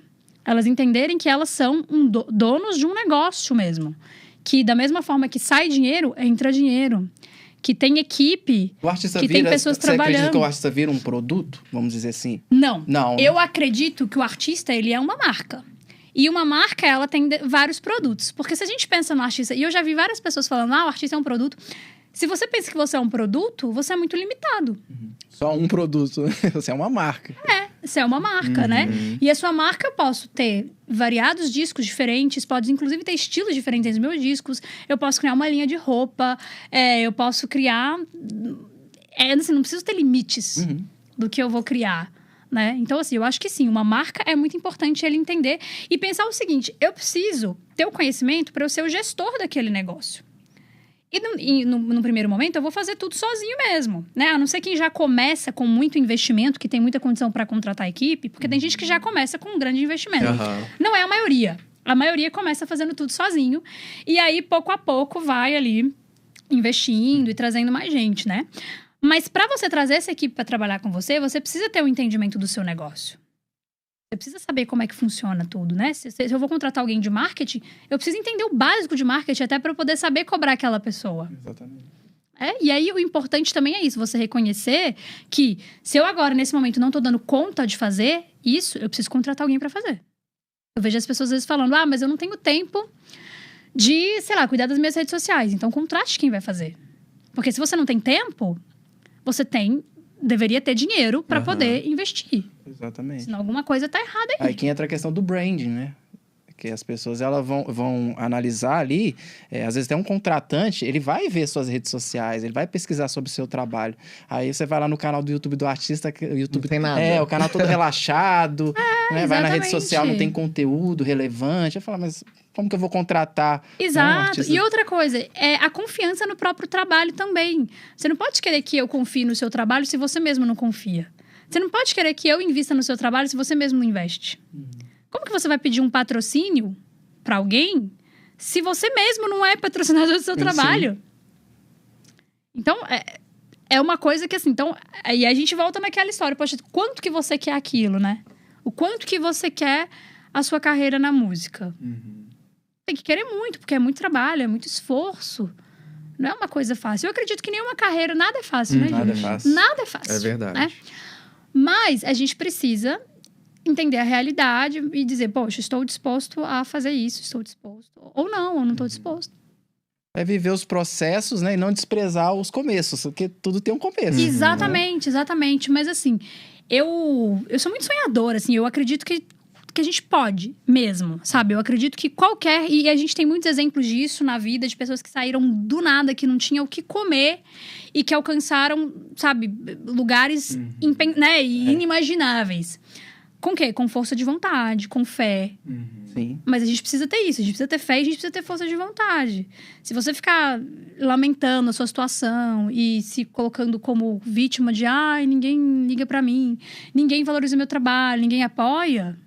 Elas entenderem que elas são donos de um negócio mesmo. Que da mesma forma que sai dinheiro, entra dinheiro. Que tem equipe, que tem pessoas trabalhando. Você acredita que o artista vira um produto? Vamos dizer assim. Não. Não. Eu acredito que o artista, ele é uma marca. E uma marca, ela tem vários produtos. Porque se a gente pensa no artista... E eu já vi várias pessoas falando, o artista é um produto. Se você pensa que você é um produto, você é muito limitado. Só um produto, né? Você é uma marca. Você é uma marca, né? E a sua marca, eu posso ter variados discos diferentes, pode inclusive ter estilos diferentes nos meus discos. Eu posso criar uma linha de roupa, eu posso criar... assim, não preciso ter limites do que eu vou criar, né? Então, assim, eu acho que sim, uma marca é muito importante ele entender e pensar o seguinte, eu preciso ter o conhecimento para eu ser o gestor daquele negócio. E no primeiro momento, eu vou fazer tudo sozinho mesmo, né? A não ser quem já começa com muito investimento, que tem muita condição para contratar a equipe, porque tem gente que já começa com um grande investimento. Não é a maioria. A maioria começa fazendo tudo sozinho. E aí, pouco a pouco, vai ali investindo e trazendo mais gente, né? Mas para você trazer essa equipe para trabalhar com você, você precisa ter um entendimento do seu negócio. Você precisa saber como é que funciona tudo, né? Se eu vou contratar alguém de marketing, eu preciso entender o básico de marketing até para eu poder saber cobrar aquela pessoa. Exatamente. E aí, o importante também é isso, você reconhecer que se eu agora, nesse momento, não tô dando conta de fazer isso, eu preciso contratar alguém para fazer. Eu vejo as pessoas às vezes falando, mas eu não tenho tempo de, sei lá, cuidar das minhas redes sociais. Então, contrate quem vai fazer. Porque se você não tem tempo, você deveria ter dinheiro para poder investir. Exatamente. Senão alguma coisa tá errada aí. Aí que entra a questão do branding, né? Que as pessoas elas vão analisar ali, às vezes tem um contratante, ele vai ver suas redes sociais, ele vai pesquisar sobre o seu trabalho. Aí você vai lá no canal do YouTube do artista, o YouTube não tem nada. O canal todo relaxado, né? Vai na rede Exatamente. social, não tem conteúdo relevante. Aí fala, mas como que eu vou contratar? Exato. Artista? E outra coisa, é a confiança no próprio trabalho também. Você não pode querer que eu confie no seu trabalho se você mesmo não confia. Você não pode querer que eu invista no seu trabalho se você mesmo não investe. Como que você vai pedir um patrocínio para alguém se você mesmo não é patrocinador do seu trabalho? Então, é uma coisa que assim... Então, aí a gente volta naquela história. Poxa, quanto que você quer aquilo, né? O quanto que você quer a sua carreira na música. Tem que querer muito, porque é muito trabalho, é muito esforço. Não é uma coisa fácil. Eu acredito que nenhuma carreira, nada é fácil, né, Nada é gente? fácil. Nada é fácil. É verdade. Né? Mas a gente precisa entender a realidade e dizer, poxa, estou disposto a fazer isso, estou disposto. Ou não estou disposto. É viver os processos, né? E não desprezar os começos, porque tudo tem um começo. Exatamente, exatamente. Mas assim, eu sou muito sonhadora, assim. Eu acredito que a gente pode mesmo, sabe? Eu acredito que qualquer... E a gente tem muitos exemplos disso na vida, de pessoas que saíram do nada, que não tinham o que comer e que alcançaram, sabe, lugares inimagináveis. Com o quê? Com força de vontade, com fé. Sim. Mas a gente precisa ter isso, a gente precisa ter fé e a gente precisa ter força de vontade. Se você ficar lamentando a sua situação e se colocando como vítima de ninguém liga pra mim, ninguém valoriza o meu trabalho, ninguém apoia...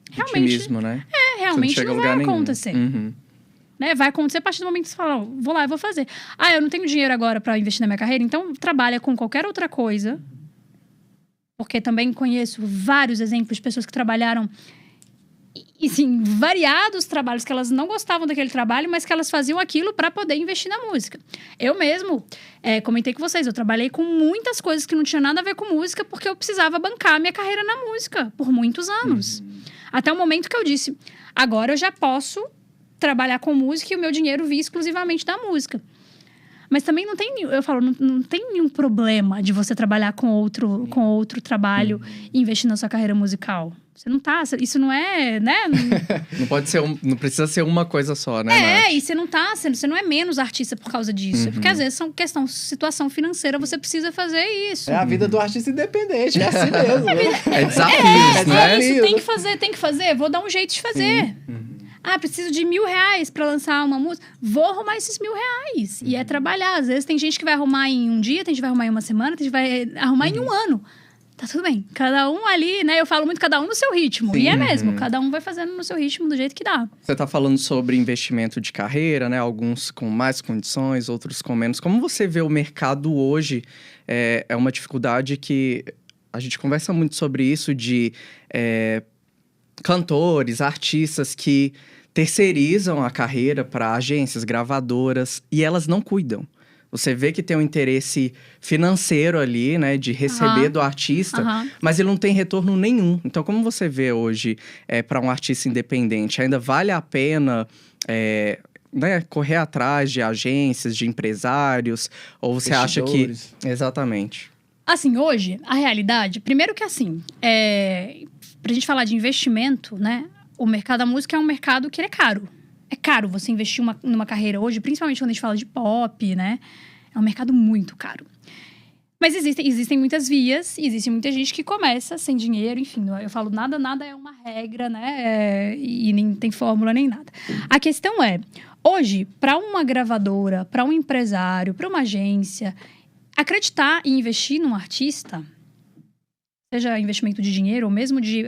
Realmente, Otimismo, né? Realmente não vai acontecer. Uhum. Né? Vai acontecer a partir do momento que você fala, vou lá, eu vou fazer. Eu não tenho dinheiro agora para investir na minha carreira, então trabalha com qualquer outra coisa. Porque também conheço vários exemplos de pessoas que trabalharam e sim, variados trabalhos que elas não gostavam daquele trabalho, mas que elas faziam aquilo para poder investir na música. Eu mesmo comentei com vocês, eu trabalhei com muitas coisas que não tinham nada a ver com música, porque eu precisava bancar a minha carreira na música por muitos anos. Até o momento que eu disse, agora eu já posso trabalhar com música e o meu dinheiro vir exclusivamente da música. Mas também não tem nenhum problema de você trabalhar com outro trabalho e investir na sua carreira musical. Você não tá... Isso não é, né? Não pode ser... Não precisa ser uma coisa só, né, e você não tá... Você não é menos artista por causa disso. Porque às vezes situação financeira, você precisa fazer isso. É a vida do artista independente, é assim mesmo. É desafios, né? Isso, tem que fazer. Vou dar um jeito de fazer. Preciso de R$1.000 pra lançar uma música. Vou arrumar esses R$1.000. E é trabalhar. Às vezes tem gente que vai arrumar em um dia, tem gente que vai arrumar em uma semana, tem gente que vai arrumar em um ano. Tá tudo bem. Cada um ali, né? Eu falo muito cada um no seu ritmo. Sim. E é mesmo, cada um vai fazendo no seu ritmo do jeito que dá. Você tá falando sobre investimento de carreira, né? Alguns com mais condições, outros com menos. Como você vê o mercado hoje? É uma dificuldade que a gente conversa muito sobre isso de cantores, artistas que terceirizam a carreira para agências, gravadoras, e elas não cuidam. Você vê que tem um interesse financeiro ali, né? De receber do artista, mas ele não tem retorno nenhum. Então, como você vê hoje para um artista independente? Ainda vale a pena né, correr atrás de agências, de empresários? Ou você acha que... Exatamente. Assim, hoje, a realidade... Primeiro que assim, pra gente falar de investimento, né? O mercado da música é um mercado que ele é caro. É caro você investir numa carreira hoje, principalmente quando a gente fala de pop, né? É um mercado muito caro. Mas existem muitas vias, existe muita gente que começa sem dinheiro, enfim. Eu falo, nada é uma regra, né? E nem tem fórmula nem nada. A questão é, hoje, para uma gravadora, para um empresário, para uma agência, acreditar e investir num artista, seja investimento de dinheiro ou mesmo de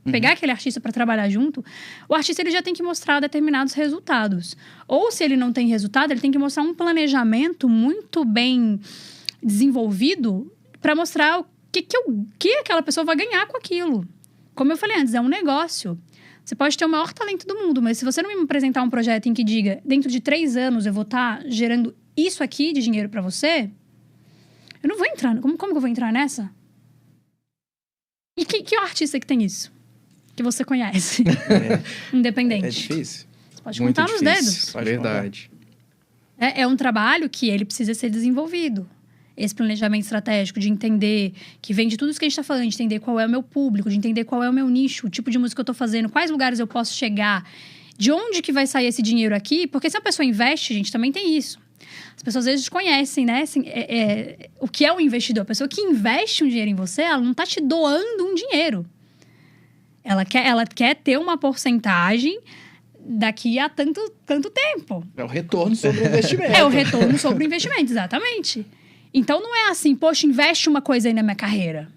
pegar aquele artista para trabalhar junto, o artista ele já tem que mostrar determinados resultados. Ou se ele não tem resultado, ele tem que mostrar um planejamento muito bem desenvolvido para mostrar o que aquela pessoa vai ganhar com aquilo. Como eu falei antes, é um negócio. Você pode ter o maior talento do mundo, mas se você não me apresentar um projeto em que diga, dentro de 3 anos eu vou estar gerando isso aqui de dinheiro para você, eu não vou entrar. Como que eu vou entrar nessa? E que é o artista que tem isso? Que você conhece. Independente. É difícil. Você pode contar nos dedos. Verdade. É um trabalho que ele precisa ser desenvolvido. Esse planejamento estratégico de entender que vem de tudo isso que a gente está falando, de entender qual é o meu público, de entender qual é o meu nicho, o tipo de música que eu estou fazendo, quais lugares eu posso chegar, de onde que vai sair esse dinheiro aqui, porque se a pessoa investe, gente, também tem isso. As pessoas às vezes conhecem, né? Assim, o que é um investidor? A pessoa que investe um dinheiro em você, ela não está te doando um dinheiro. Ela quer ter uma porcentagem daqui a tanto tempo. É o retorno sobre o investimento. É o retorno sobre o investimento, exatamente. Então, não é assim, poxa, investe uma coisa aí na minha carreira.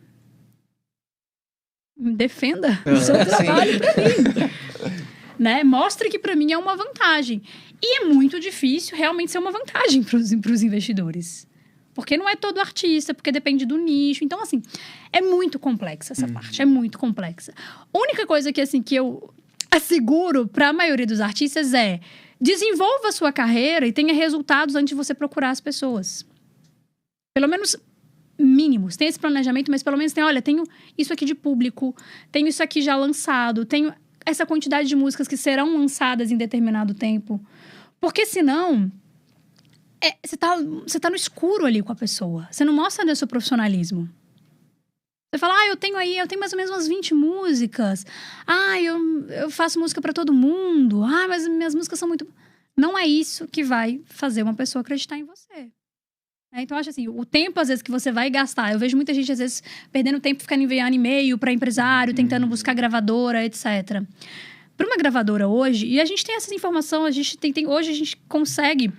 Defenda o seu trabalho pra mim. Né? Mostre que pra mim é uma vantagem. E é muito difícil realmente ser uma vantagem pros investidores. Porque não é todo artista, porque depende do nicho. Então, assim, é muito complexa essa parte. É muito complexa. A única coisa que, assim, que eu asseguro para a maioria dos artistas é desenvolva a sua carreira e tenha resultados antes de você procurar as pessoas. Pelo menos mínimos. Tem esse planejamento, mas pelo menos olha, tenho isso aqui de público, tenho isso aqui já lançado, tenho essa quantidade de músicas que serão lançadas em determinado tempo. Porque senão... Você tá no escuro ali com a pessoa. Você não mostra o seu profissionalismo. Você fala, eu tenho mais ou menos umas 20 músicas. Eu faço música pra todo mundo. Mas minhas músicas são muito... Não é isso que vai fazer uma pessoa acreditar em você. Então, eu acho assim, o tempo, às vezes, que você vai gastar... Eu vejo muita gente, às vezes, perdendo tempo ficando enviando e-mail pra empresário, tentando buscar gravadora, etc. Pra uma gravadora hoje... E a gente tem essa informação, hoje a gente consegue...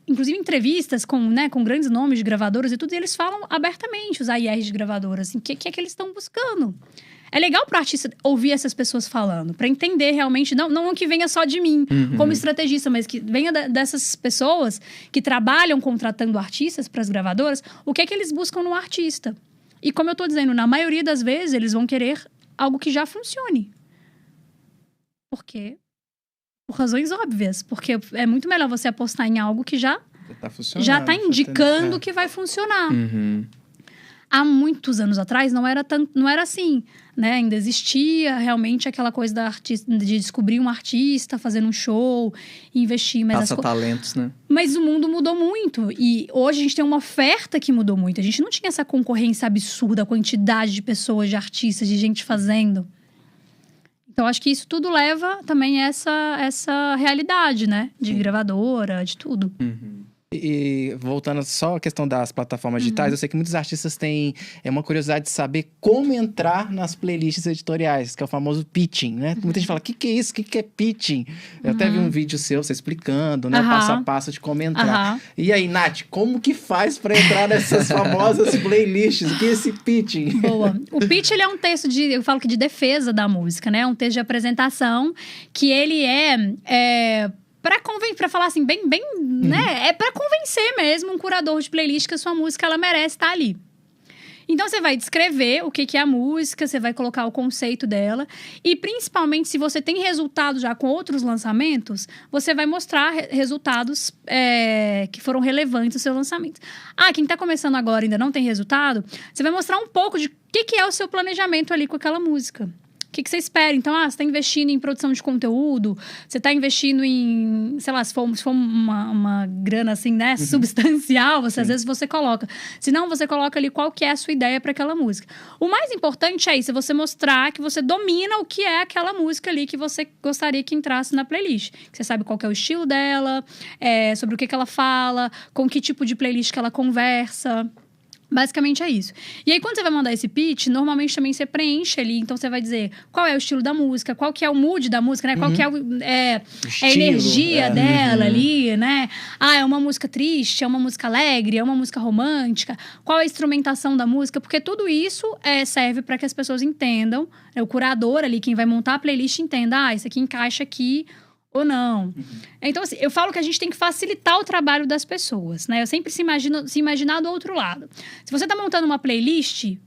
inclusive entrevistas com grandes nomes de gravadoras e tudo, e eles falam abertamente, os AIRs de gravadoras, assim, o que é que eles estão buscando. É legal para o artista ouvir essas pessoas falando, para entender realmente, não que venha só de mim, como estrategista, mas que venha dessas pessoas que trabalham contratando artistas para as gravadoras, o que é que eles buscam no artista. E como eu tô dizendo, na maioria das vezes, eles vão querer algo que já funcione. Por quê? Por razões óbvias, porque é muito melhor você apostar em algo que já está indicando que vai funcionar. Há muitos anos atrás não era assim, né? Ainda existia realmente aquela coisa de descobrir um artista, fazendo um show, investir. Passa-talentos, né? Mas o mundo mudou muito e hoje a gente tem uma oferta que mudou muito. A gente não tinha essa concorrência absurda, a quantidade de pessoas, de artistas, de gente fazendo. Então, acho que isso tudo leva também a essa realidade, né? De gravadora, de tudo. E voltando só à questão das plataformas digitais, eu sei que muitos artistas têm uma curiosidade de saber como entrar nas playlists editoriais, que é o famoso pitching, né? Muita gente fala, o que é isso? O que é pitching? Eu até vi um vídeo seu, você explicando, né? Passo a passo de como entrar. E aí, Nath, como que faz para entrar nessas famosas playlists? O que é esse pitching? Boa. O pitch, ele é um texto eu falo que de defesa da música, né? É um texto de apresentação que ele pra falar assim, bem, né? É pra convencer mesmo um curador de playlist que a sua música, ela merece estar ali. Então, você vai descrever o que é a música, você vai colocar o conceito dela. E, principalmente, se você tem resultados já com outros lançamentos, você vai mostrar resultados que foram relevantes no seu lançamento. Quem tá começando agora e ainda não tem resultado, você vai mostrar um pouco de o que é o seu planejamento ali com aquela música. O que você espera? Então, você está investindo em produção de conteúdo, você está investindo em, sei lá, se for uma grana assim, né, substancial, às vezes você coloca. Se não, você coloca ali qual que é a sua ideia para aquela música. O mais importante é isso, você mostrar que você domina o que é aquela música ali que você gostaria que entrasse na playlist. Que você sabe qual que é o estilo dela, sobre o que ela fala, com que tipo de playlist que ela conversa. Basicamente é isso. E aí, quando você vai mandar esse pitch, normalmente também você preenche ali. Então, você vai dizer qual é o estilo da música, qual que é o mood da música, né? Qual que é a energia dela ali, né? É uma música triste, é uma música alegre, é uma música romântica. Qual é a instrumentação da música? Porque tudo isso serve para que as pessoas entendam. O curador ali, quem vai montar a playlist, entenda. Isso aqui encaixa aqui ou não. Então, assim, eu falo que a gente tem que facilitar o trabalho das pessoas, né? Eu sempre se imaginar do outro lado. Se você tá montando uma playlist,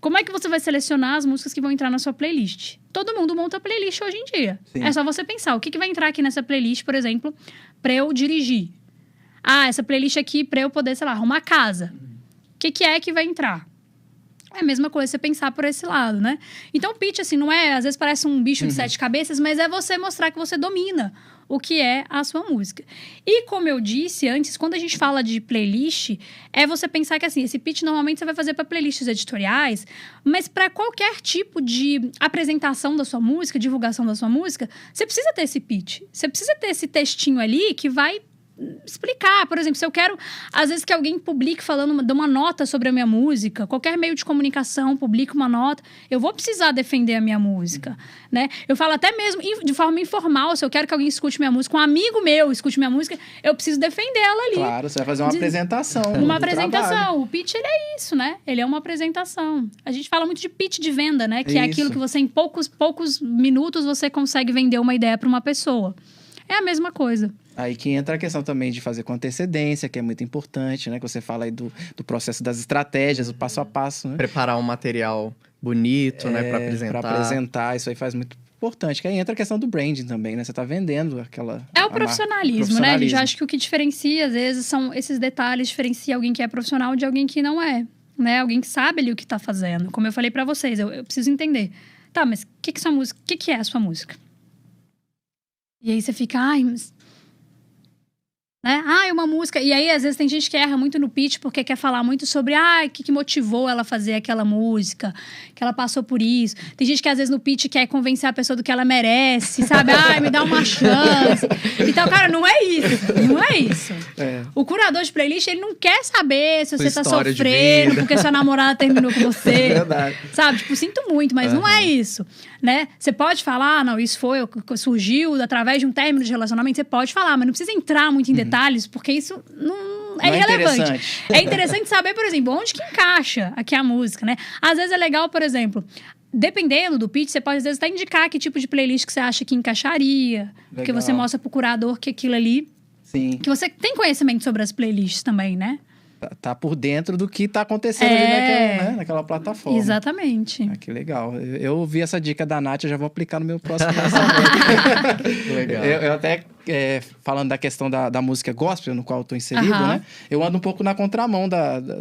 como é que você vai selecionar as músicas que vão entrar na sua playlist? Todo mundo monta playlist hoje em dia. Sim. É só você pensar, o que vai entrar aqui nessa playlist, por exemplo, pra eu dirigir? Essa playlist aqui pra eu poder, sei lá, arrumar casa. O que é que vai entrar? É a mesma coisa você pensar por esse lado, né? Então, o pitch, assim, não é... Às vezes parece um bicho de 7 cabeças, mas é você mostrar que você domina o que é a sua música. E, como eu disse antes, quando a gente fala de playlist, é você pensar que, assim, esse pitch normalmente você vai fazer para playlists editoriais, mas para qualquer tipo de apresentação da sua música, divulgação da sua música, você precisa ter esse pitch. Você precisa ter esse textinho ali que vai explicar. Por exemplo, se eu quero, às vezes, que alguém publique falando, dê uma nota sobre a minha música, qualquer meio de comunicação publique uma nota, eu vou precisar defender a minha música, né? Eu falo até mesmo de forma informal, se eu quero que alguém escute minha música, um amigo meu escute minha música, eu preciso defender ela ali. Claro, você vai fazer uma apresentação. Uma apresentação. Trabalho. O pitch, ele é isso, né? Ele é uma apresentação. A gente fala muito de pitch de venda, né? Que é aquilo que você, em poucos minutos, você consegue vender uma ideia para uma pessoa. É a mesma coisa. Aí que entra a questão também de fazer com antecedência, que é muito importante, né? Que você fala aí do processo das estratégias, o passo a passo, né? Preparar um material bonito, né? Para apresentar. Para apresentar, isso aí faz muito importante. Que aí entra a questão do branding também, né? Você tá vendendo aquela... É o profissionalismo, né? A gente acha que o que diferencia, às vezes, são esses detalhes, diferencia alguém que é profissional de alguém que não é, né? Alguém que sabe ali o que tá fazendo. Como eu falei para vocês, eu preciso entender. Tá, mas o que é a sua música? E aí você fica, mas... né? Uma música... E aí, às vezes, tem gente que erra muito no pitch porque quer falar muito sobre o que motivou ela a fazer aquela música, que ela passou por isso. Tem gente que, às vezes, no pitch quer convencer a pessoa do que ela merece, sabe? Me dá uma chance. Então, cara, não é isso. Não é isso. O curador de playlist, ele não quer saber se você tá sofrendo porque sua namorada terminou com você. É verdade. Sabe? Tipo, sinto muito, mas não é isso, né? Você pode falar, não, isso surgiu através de um término de relacionamento, você pode falar, mas não precisa entrar muito em detalhes, porque isso não é irrelevante. É interessante saber, por exemplo, onde que encaixa aqui a música, né? Às vezes é legal, por exemplo, dependendo do pitch, você pode, às vezes, até indicar que tipo de playlist que você acha que encaixaria. Legal. Porque você mostra pro curador que aquilo ali... Sim. Que você tem conhecimento sobre as playlists também, né? Tá por dentro do que tá acontecendo ali naquela plataforma. Exatamente. Que legal. Eu vi essa dica da Nath, eu já vou aplicar no meu próximo lançamento. Legal. Eu até, falando da questão da música gospel, no qual eu tô inserido, né? Eu ando um pouco na contramão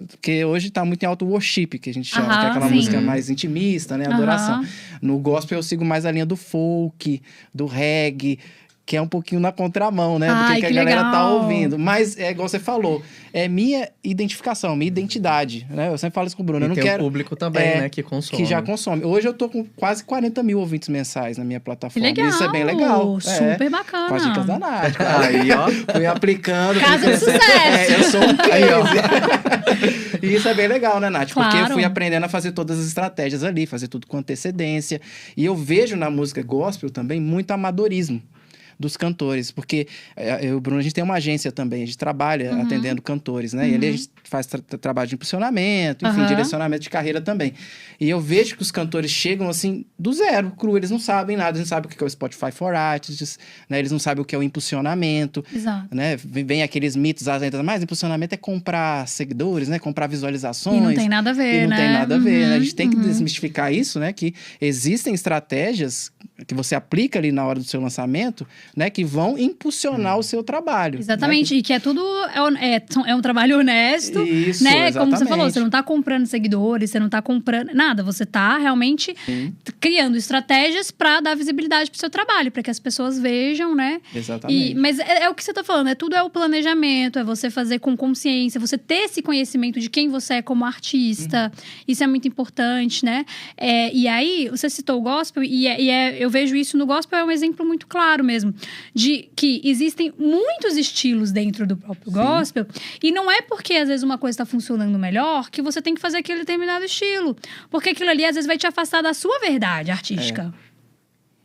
porque hoje tá muito em alto worship, que a gente chama, que é aquela música mais intimista, né? Adoração. No gospel eu sigo mais a linha do folk, do reggae, que é um pouquinho na contramão, né? Do Ai, que a que galera tá legal. ouvindo. Mas é igual você falou, é minha identificação, minha identidade, né? Eu sempre falo isso com o Bruno, eu E não tem quero... o público também, né, que consome. Que já consome. Hoje eu tô com quase 40 mil ouvintes mensais na minha Que plataforma. legal. Isso é bem legal. Super bacana. Com as dicas da Nath. Aí, ó. Fui aplicando. Casa fui de crescendo. sucesso. Eu sou um case. E isso é bem legal, né, Nath? Porque eu Claro. fui aprendendo a fazer todas as estratégias ali, fazer tudo com antecedência. E eu vejo na música gospel também muito amadorismo dos cantores, porque eu e o Bruno, a gente tem uma agência também, a gente trabalha atendendo cantores, né? E ali a gente faz trabalho de impulsionamento, enfim, direcionamento de carreira também. E eu vejo que os cantores chegam, assim, do zero, cru, eles não sabem nada, eles não sabem o que é o Spotify for Artists, né? Eles não sabem o que é o impulsionamento, Exato. né? Vem aqueles mitos, mas impulsionamento é comprar seguidores, né? Comprar visualizações. E não tem nada a ver, E não né? tem nada a ver, né? A gente tem que desmistificar isso, né? Que existem estratégias que você aplica ali na hora do seu lançamento, né? Que vão impulsionar o seu trabalho. Exatamente, Né? e que é tudo... É um trabalho honesto, Isso, né? Como você exatamente. falou, você não tá comprando seguidores, você não tá comprando nada. Você tá realmente criando estratégias pra dar visibilidade pro seu trabalho, pra que as pessoas vejam, né? Exatamente. Mas é o que você tá falando, tudo é o planejamento, é você fazer com consciência, você ter esse conhecimento de quem você é como artista. Isso é muito importante, né? E aí, você citou o gospel, eu vejo isso no gospel, é um exemplo muito claro mesmo, de que existem muitos estilos dentro do próprio gospel, e não é porque às vezes uma coisa está funcionando melhor que você tem que fazer aquele determinado estilo, porque aquilo ali às vezes vai te afastar da sua verdade artística.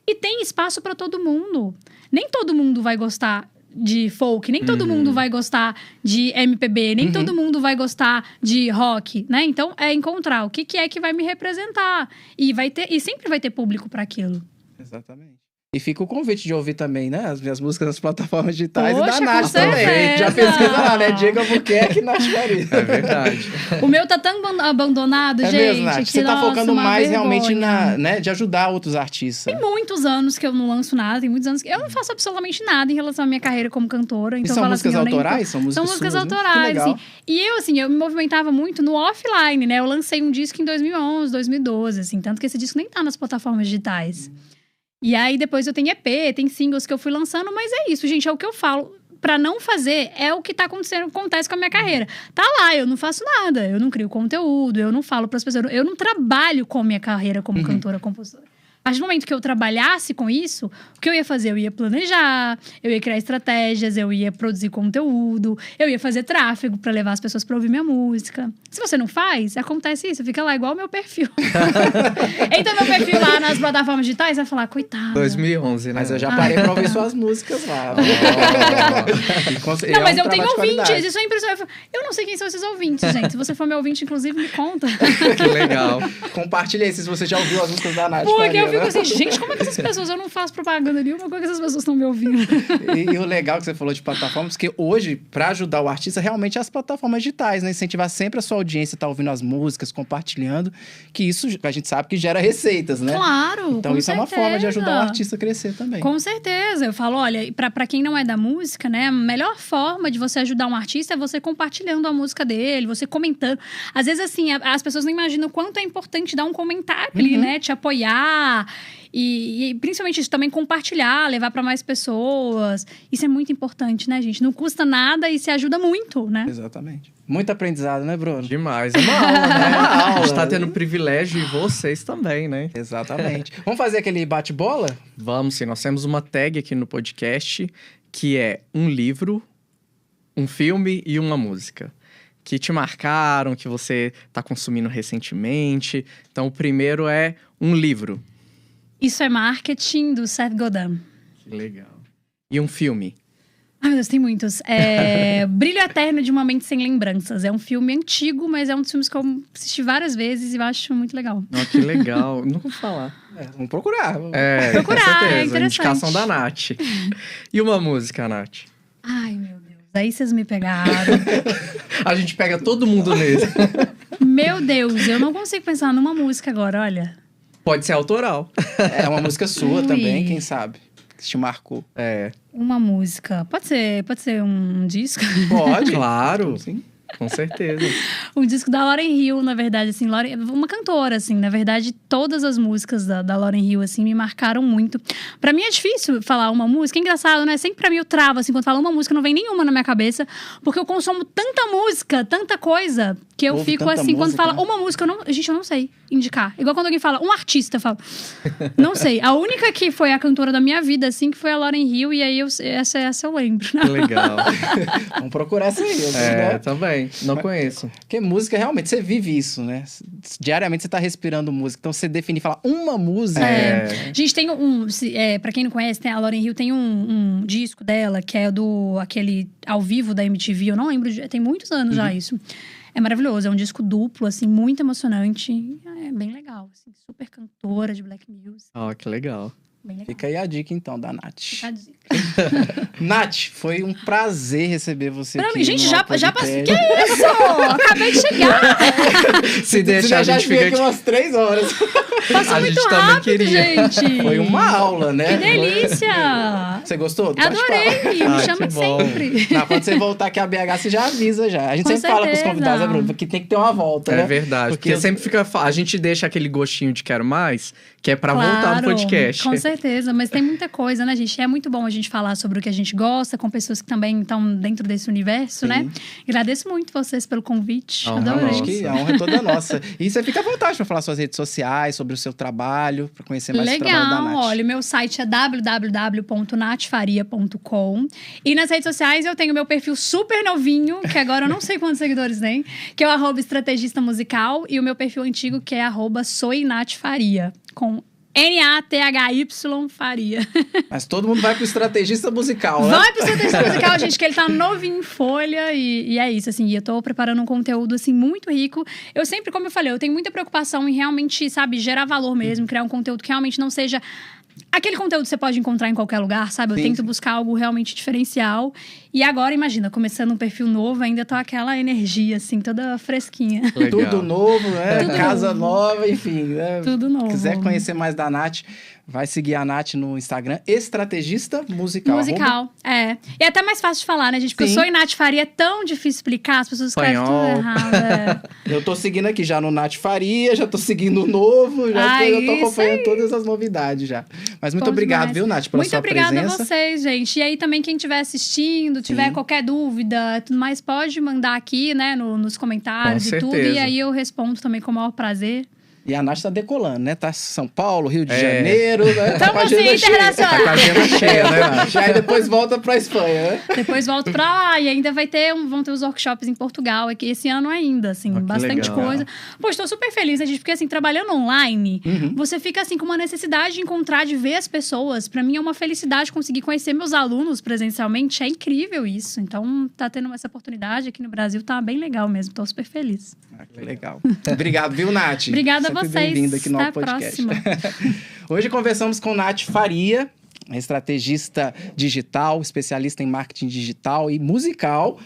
E tem espaço para todo mundo. Nem todo mundo vai gostar de folk, nem todo mundo vai gostar de MPB, nem todo mundo vai gostar de rock, né? Então, é encontrar o que é que vai me representar. E sempre vai ter público para aquilo. Exatamente. E fica o convite de ouvir também, né? As minhas músicas nas plataformas digitais Poxa, e da com Nath também. certeza. Já pesquisa lá, né? Diga Albuquerque, Nath Faria. É verdade. O meu tá tão abandonado, É gente. mesmo, Nath. que, Você tá nossa, focando uma mais vergonha. realmente né, de ajudar outros artistas. Tem muitos anos que eu não lanço nada, tem muitos anos que eu não faço absolutamente nada em relação à minha carreira como cantora. Então E são eu falo músicas assim, eu nem- autorais? São músicas músicas suas, né? Que autorais, legal. assim. E eu, assim, eu me movimentava muito no offline, né? Eu lancei um disco em 2011, 2012, assim. Tanto que esse disco nem tá nas plataformas digitais. E aí, depois eu tenho EP, tem singles que eu fui lançando. Mas é isso, gente, é o que eu falo. Pra não fazer, é o que tá acontece com a minha carreira. Tá lá, eu não faço nada. Eu não crio conteúdo, eu não falo pras pessoas. Eu não trabalho com a minha carreira como cantora, compositora. A partir do momento que eu trabalhasse com isso, o que eu ia fazer? Eu ia planejar, eu ia criar estratégias, eu ia produzir conteúdo, eu ia fazer tráfego pra levar as pessoas pra ouvir minha música. Se você não faz, acontece isso, fica lá igual o meu perfil. Então, meu perfil lá nas plataformas digitais vai falar, coitada. 2011, né? Mas eu já parei pra ouvir suas músicas lá. Não, mas eu tenho ouvintes, isso é impressionante. Eu não sei quem são esses ouvintes, gente. Se você for meu ouvinte, inclusive, me conta. Que legal. Compartilha aí se você já ouviu as músicas da Nath Porque Faria, eu fico né? assim, gente, como é que essas pessoas... Eu não faço propaganda nenhuma, como é que essas pessoas estão me ouvindo? E o legal que você falou de plataformas, que hoje, pra ajudar o artista, realmente é as plataformas digitais, né? Incentivar sempre a sua audiência a estar ouvindo as músicas, compartilhando, que isso a gente sabe que gera receitas, né? Claro, Então com isso é uma forma de ajudar o certeza. artista a crescer também. Com certeza. Eu falo, olha, pra quem não é da música, né? A melhor forma de você ajudar um artista é você compartilhando a música dele, você comentando. Às vezes, assim, as pessoas não imaginam o quanto é importante dar um comentário ali, né? Te apoiar. E principalmente isso, também compartilhar, levar pra mais pessoas. Isso é muito importante, né, gente? Não custa nada e se ajuda muito, né? Exatamente. Muito aprendizado, né, Bruno? Demais. É uma aula, né? É uma aula. A gente tá tendo privilégio e vocês também, né? Exatamente. Vamos fazer aquele bate-bola? Vamos sim, nós temos uma tag aqui no podcast que é um livro, um filme e uma música. Que te marcaram, que você tá consumindo recentemente. Então, o primeiro é um livro. Isso é marketing do Seth Godin. Que legal. E um filme. Ai, meu Deus, tem muitos. Brilho Eterno de uma Mente Sem Lembranças. É um filme antigo, mas é um dos filmes que eu assisti várias vezes e eu acho muito legal. Oh, que legal. Nunca vou falar. Vamos procurar. Procurar, com certeza. é interessante. Indicação da Nath. E uma música, Nath? Ai, meu Deus. Aí vocês me pegaram. A gente pega todo mundo nele. Meu Deus, eu não consigo pensar numa música agora, olha. Pode ser autoral. É uma música sua Ui. também, quem sabe? Que te marcou. É. Uma música. Pode ser um disco? Pode. Claro. Sim. Com certeza. Um disco da Lauryn Hill, na verdade, assim, uma cantora, assim, na verdade, todas as músicas da Lauryn Hill, assim, me marcaram muito. Pra mim é difícil falar uma música, é engraçado, né? Sempre pra mim eu travo, assim, quando falo uma música, não vem nenhuma na minha cabeça, porque eu consumo tanta música, tanta coisa, que eu fico assim, quando fala uma música, eu não sei indicar. Igual quando alguém fala um artista, eu falo, não sei. A única que foi a cantora da minha vida, assim, que foi a Lauryn Hill, e aí essa eu lembro. Né? Legal. Vamos procurar essa aí. Também. Não conheço. Porque música, realmente, você vive isso, né? Diariamente você tá respirando música. Então, você definir, falar uma música... A gente tem pra quem não conhece, a Lauryn Hill tem um disco dela, que é aquele ao vivo da MTV. Eu não lembro, tem muitos anos já isso. É maravilhoso, é um disco duplo, assim, muito emocionante. É bem legal, assim, super cantora de black music. Que legal. Bem legal. Fica aí a dica, então, da Nath. Fica a dica. Nath, foi um prazer receber você pra aqui. Mim, gente, já passei. Que isso? Acabei de chegar. Se deixar, a gente fica aqui umas 3 horas. Passou muito rápido, gente. Foi uma aula, né? Que delícia. Você gostou? Adorei. Me chama sempre. Quando você voltar aqui a BH, você já avisa já. A gente sempre fala pros convidados, né, Bruno? Que tem que ter uma volta, né? É verdade. Porque sempre fica... A gente deixa aquele gostinho de quero mais, que é pra voltar no podcast. Com certeza. Mas tem muita coisa, né, gente? É muito bom a gente falar sobre o que a gente gosta, com pessoas que também estão dentro desse universo, né? Agradeço muito vocês pelo convite. Adorei. Acho que a honra é toda nossa. E você fica à vontade pra falar suas redes sociais, sobre o seu trabalho, pra conhecer mais o trabalho da Nath. Olha, o meu site é www.nathfaria.com. E nas redes sociais eu tenho meu perfil super novinho, que agora eu não sei quantos seguidores tem, que é o @estrategista musical, e o meu perfil antigo, que é @soinathfaria, com NATHY Faria. Mas todo mundo vai pro estrategista musical, né? Vai pro estrategista musical, gente, que ele tá novinho em folha e é isso, assim. E eu tô preparando um conteúdo, assim, muito rico. Eu sempre, como eu falei, eu tenho muita preocupação em realmente, sabe, gerar valor mesmo, criar um conteúdo que realmente não seja... Aquele conteúdo que você pode encontrar em qualquer lugar, sabe? Eu tento buscar algo realmente diferencial. E agora, imagina, começando um perfil novo, ainda tô aquela energia, assim, toda fresquinha. Legal. Tudo novo, né? Casa nova, enfim. Né? Tudo novo. Se quiser conhecer mais da Nath, vai seguir a Nath no Instagram, Estrategista Musical. E é até mais fácil de falar, né, gente? Porque eu sou Nath Faria, é tão difícil explicar, as pessoas escrevem tudo errado. Eu tô seguindo aqui já no Nath Faria, já tô seguindo o novo, eu tô acompanhando todas as novidades já. Mas muito obrigado, viu, Nath, pela sua presença. Muito obrigada a vocês, gente. E aí também quem estiver assistindo, tiver qualquer dúvida, tudo mais, pode mandar aqui, né, nos comentários e tudo. E aí eu respondo também com o maior prazer. E a Nath tá decolando, né? Tá São Paulo, Rio de Janeiro, né? Tá com a agenda cheia. Tá com a agenda cheia, né, Nath? Aí depois volta pra Espanha, né? Depois volto pra lá e ainda vão ter os workshops em Portugal aqui esse ano ainda, assim, bastante coisa. Pô, estou super feliz, né, gente? Porque, assim, trabalhando online, você fica, assim, com uma necessidade de encontrar, de ver as pessoas. Pra mim é uma felicidade conseguir conhecer meus alunos presencialmente. É incrível isso. Então, tá tendo essa oportunidade aqui no Brasil, tá bem legal mesmo. Tô super feliz. Que legal. Obrigado, viu, Nath? Obrigada a vocês. Bem-vinda aqui no Até podcast. Próxima. Hoje conversamos com Nath Faria, estrategista digital, especialista em marketing digital e musical.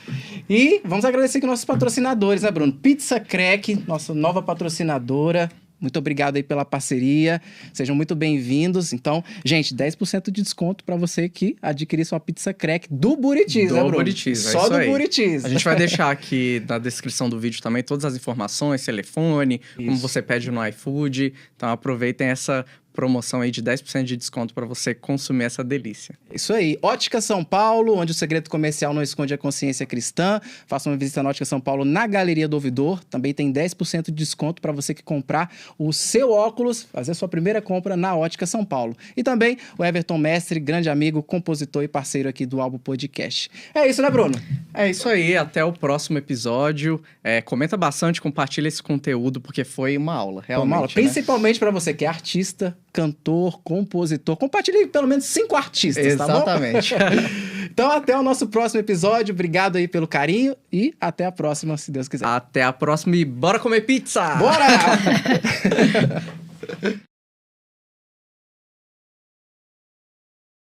E vamos agradecer aqui nossos patrocinadores, né, Bruno? Pizza Crack, nossa nova patrocinadora. Muito obrigado aí pela parceria. Sejam muito bem-vindos. Então, gente, 10% de desconto para você que adquirir sua pizza crack do Buritis, né, Bruno? Buritis, só do Buritis. A gente vai deixar aqui na descrição do vídeo também todas as informações, telefone, como você pede no iFood. Então, aproveitem essa promoção aí de 10% de desconto para você consumir essa delícia. Isso aí. Ótica São Paulo, onde o segredo comercial não esconde a consciência cristã. Faça uma visita na Ótica São Paulo na Galeria do Ouvidor. Também tem 10% de desconto para você que comprar o seu óculos, fazer a sua primeira compra na Ótica São Paulo. E também o Everton Mestre, grande amigo, compositor e parceiro aqui do Albo Podcast. É isso, né, Bruno? É isso aí. Até o próximo episódio. Comenta bastante, compartilha esse conteúdo, porque foi uma aula, realmente. Foi uma aula. Principalmente para você que é artista, cantor, compositor. Compartilhe pelo menos 5 artistas, exatamente. Tá bom? Então, até o nosso próximo episódio. Obrigado aí pelo carinho e até a próxima, se Deus quiser. Até a próxima e bora comer pizza! Bora!